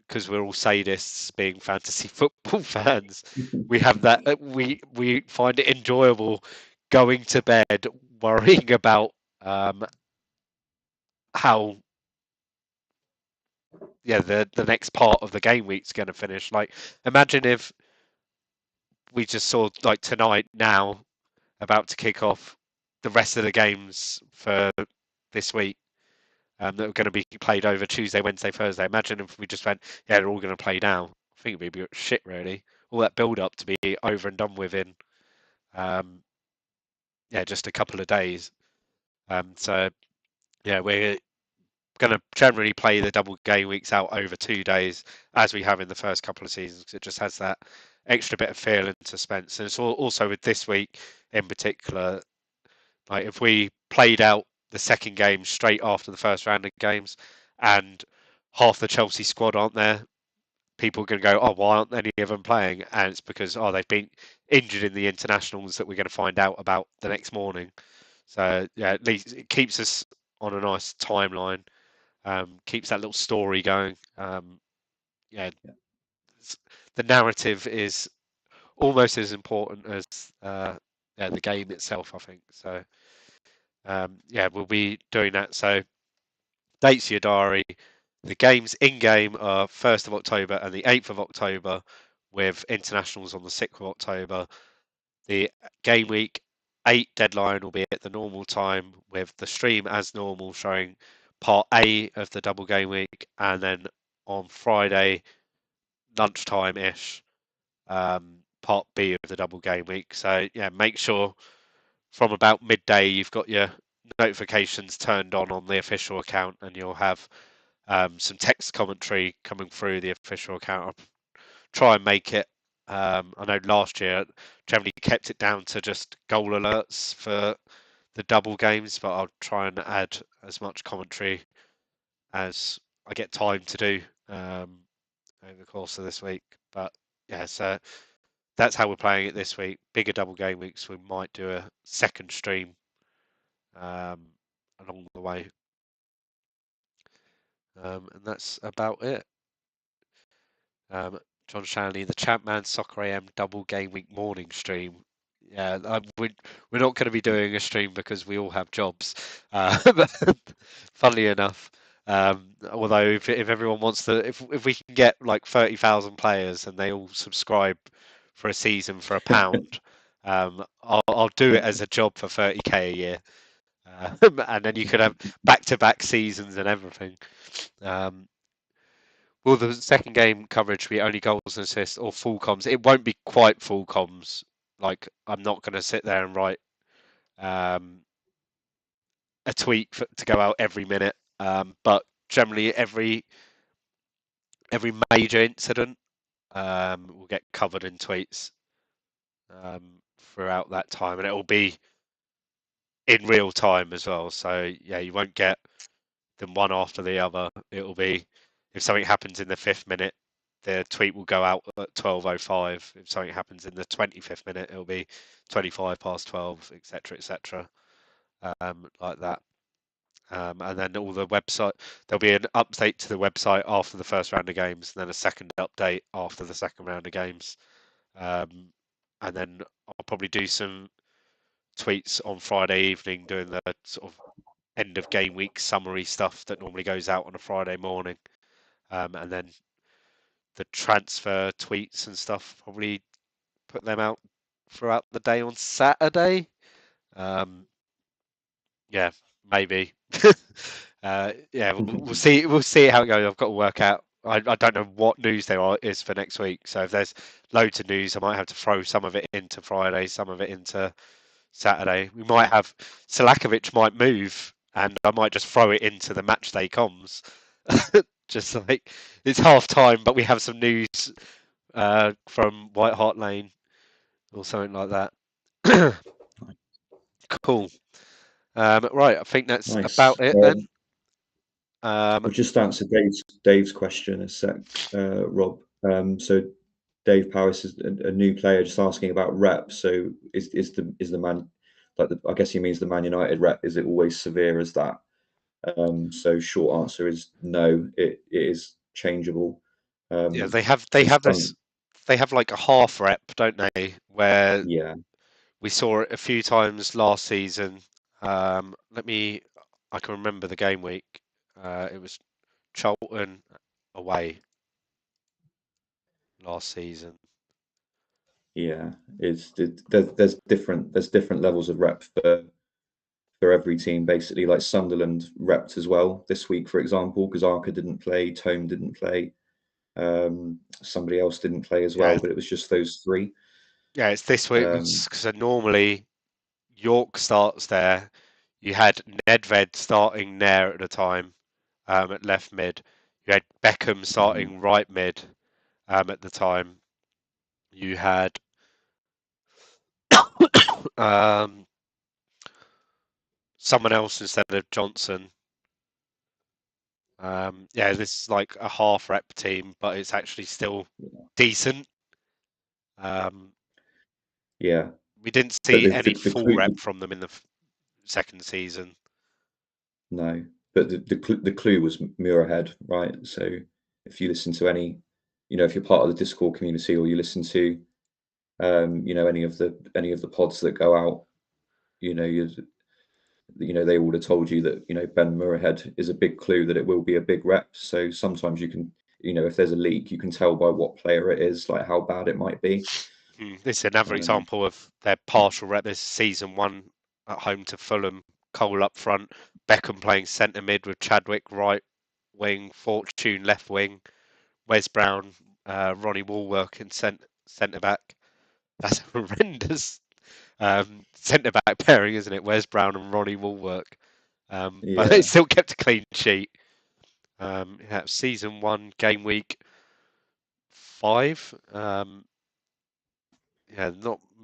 because we're all sadists being fantasy football fans, we have that we find it enjoyable going to bed worrying about how the next part of the game week's going to finish. Like, imagine if we just saw like tonight now about to kick off the rest of the games for this week, that are going to be played over Tuesday, Wednesday, Thursday. Imagine if we just went, yeah, they're all going to play now. I think it'd be a bit shit, really. All that build up to be over and done with in, just a couple of days. So yeah, we're going to generally play the double game weeks out over 2 days, as we have in the first couple of seasons, because it just has that extra bit of feel and suspense. And it's also with this week in particular, like if we played out the second game straight after the first round of games and half the Chelsea squad aren't there, people are going to go, oh, why aren't any of them playing? And it's because, they've been injured in the internationals that we're going to find out about the next morning. So yeah, at least it keeps us on a nice timeline, keeps that little story going. The narrative is almost as important as the game itself, I think. So we'll be doing that. So dates your diary. The games in game are 1st of October and the 8th of October, with internationals on the 6th of October. The game week 8 deadline will be at the normal time, with the stream as normal showing part A of the double game week, and then on Friday lunchtime-ish, part B of the double game week. So yeah, make sure from about midday you've got your notifications turned on the official account, and you'll have some text commentary coming through the official account. I'll try and make it. I know last year generally kept it down to just goal alerts for the double games, but I'll try and add as much commentary as I get time to do over the course of this week. But yeah, so that's how we're playing it this week. Bigger double game weeks. We might do a second stream along the way, and that's about it. John Shanley, the ChampMan Soccer AM double game week morning stream. Yeah, we're not going to be doing a stream because we all have jobs. Funnily enough, although if everyone wants to, if we can get like 30,000 players and they all subscribe for a season for £1, I'll do it as a job for 30k a year, and then you could have back-to-back seasons and everything. Will the second game coverage be only goals and assists or full comms? It won't be quite full comms. Like, I'm not going to sit there and write a tweet to go out every minute. But generally, every major incident will get covered in tweets throughout that time, and it will be in real time as well. So yeah, you won't get them one after the other. It will be, if something happens in the 5th minute, the tweet will go out at 12:05. If something happens in the 25th minute, it'll be 25 past 12, etc., etc., like that. And then all the website, there'll be an update to the website after the first round of games, and then a second update after the second round of games. And then I'll probably do some tweets on Friday evening doing the sort of end of game week summary stuff that normally goes out on a Friday morning. And then the transfer tweets and stuff, probably put them out throughout the day on Saturday. Yeah, maybe. Yeah, we'll see. We'll see how it goes. I've got to work out. I don't know what news there is for next week. So if there's loads of news, I might have to throw some of it into Friday, some of it into Saturday. We might have Selakovic might move, and I might just throw it into the match day comms. Just like it's half time, but we have some news from White Hart Lane or something like that. Cool. Right, I think that's Nice. about it then. I'll just answer Dave's question a sec, Rob. So Dave Powis is a new player, just asking about rep. So is the man, like I guess he means the Man United rep, is it always severe as that? So short answer is no. It is changeable. Yeah, they have this. They have like a half rep, don't they? Where yeah, we saw it a few times last season. I can remember the game week. It was Charlton away last season. yeah. There's different levels of rep for every team, basically. Like Sunderland repped as well this week, for example, because Arca didn't play, Tome didn't play, somebody else didn't play as well, but it was just those three. Yeah, it's this week because normally York starts there. You had Nedved starting there at the time at left mid. You had Beckham starting right mid at the time. You had someone else instead of Johnson. Yeah, this is like a half rep team, but it's actually still decent. Yeah, we didn't see any full rep from them in the second season. No, but the clue was Muirhead, right? So if you listen to any, if you're part of the Discord community or you listen to, any of the pods that go out, they would have told you that Ben Muirhead is a big clue that it will be a big rep. So sometimes you can, if there's a leak, you can tell by what player it is, like how bad it might be. This is another example of their partial rep. This season 1 at home to Fulham, Cole up front, Beckham playing centre mid with Chadwick right wing, Fortune left wing, Wes Brown, Ronnie Woolwork in centre back. That's a horrendous centre back pairing, isn't it? Wes Brown and Ronnie Woolwork. But they still kept a clean sheet. Season 1, game week 5. Not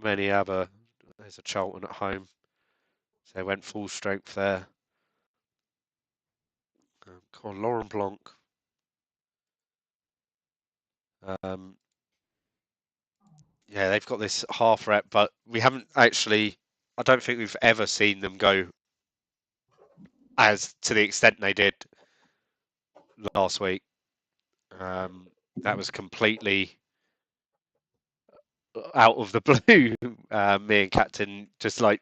many other. There's a Charlton at home. So they went full strength there. Come on, Laurent Blanc. They've got this half rep, but we haven't actually. I don't think we've ever seen them go as to the extent they did last week. That was completely out of the blue. Me and Captain just like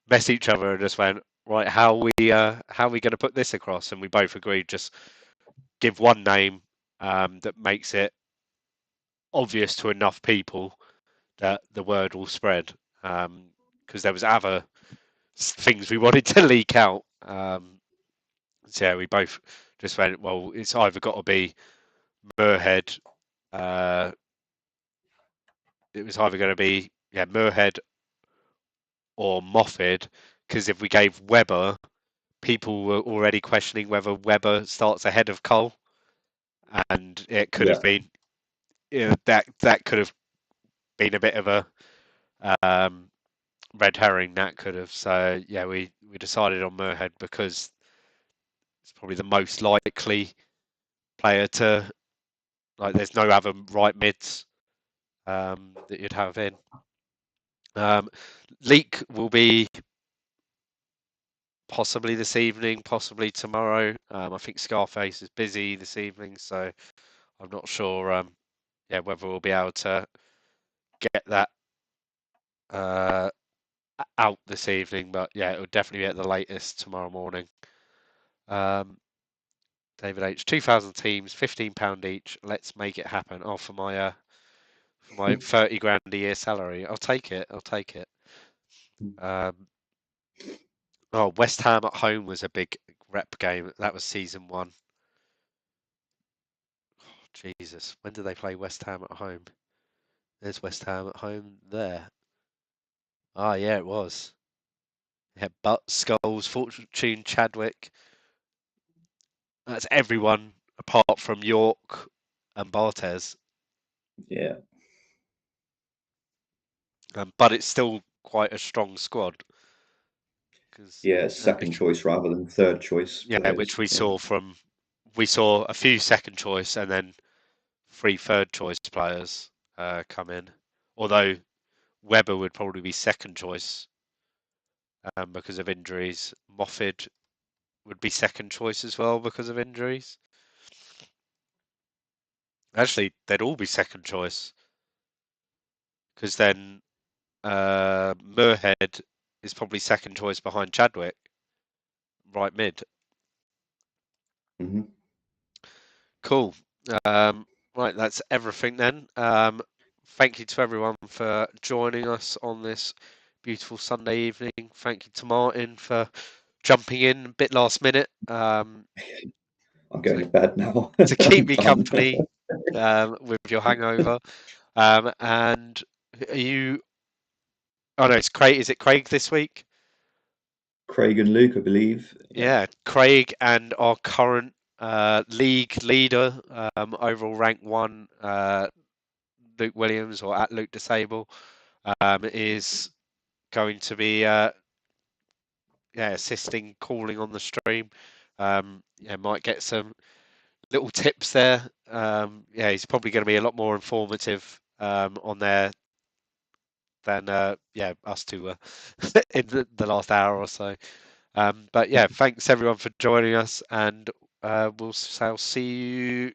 mess each other and just went, right, how are we going to put this across? And we both agreed just give one name that makes it obvious to enough people that the word will spread. Because there was other things we wanted to leak out. We both just went, well, it's either got to be Muirhead. It was either going to be Muirhead or Moffat, because if we gave Webber, people were already questioning whether Webber starts ahead of Cole, and it could have been that could have been a bit of a red herring. That could have. So we decided on Muirhead because it's probably the most likely player to, like, there's no other right mids that you'd have in. Leak will be possibly this evening, possibly tomorrow. I think Scarface is busy this evening, so I'm not sure whether we'll be able to get that out this evening, but it will definitely be at the latest tomorrow morning. David H, 2,000 teams, £15 each. Let's make it happen. Oh, for my 30 grand a year salary, I'll take it. West Ham at home was a big rep game. That was season 1. Oh, Jesus, when did they play West Ham at home? There's West Ham at home there. Ah, yeah, it was. Butt, Skulls, Fortune, Chadwick. That's everyone apart from York and Barthez. Yeah. But it's still quite a strong squad. Second choice rather than third choice. Players. Which we saw a few second choice and then 3 third choice players come in. Although Webber would probably be second choice because of injuries. Moffat would be second choice as well because of injuries. Actually, they'd all be second choice because then Muirhead is probably second choice behind Chadwick, right mid. Mm-hmm. Cool. Right, that's everything then. Thank you to everyone for joining us on this beautiful Sunday evening. Thank you to Martyn for jumping in a bit last minute. I'm going to bed now. To keep me company with your hangover. And are you... Oh no, it's Craig. Is it Craig this week? Craig and Luke, I believe. Yeah, Craig and our current league leader, overall rank 1, Luke Williams, or at Luke Disable, is going to be assisting, calling on the stream. Might get some little tips there. He's probably going to be a lot more informative on there than us two were in the last hour or so. But thanks everyone for joining us, and we'll see you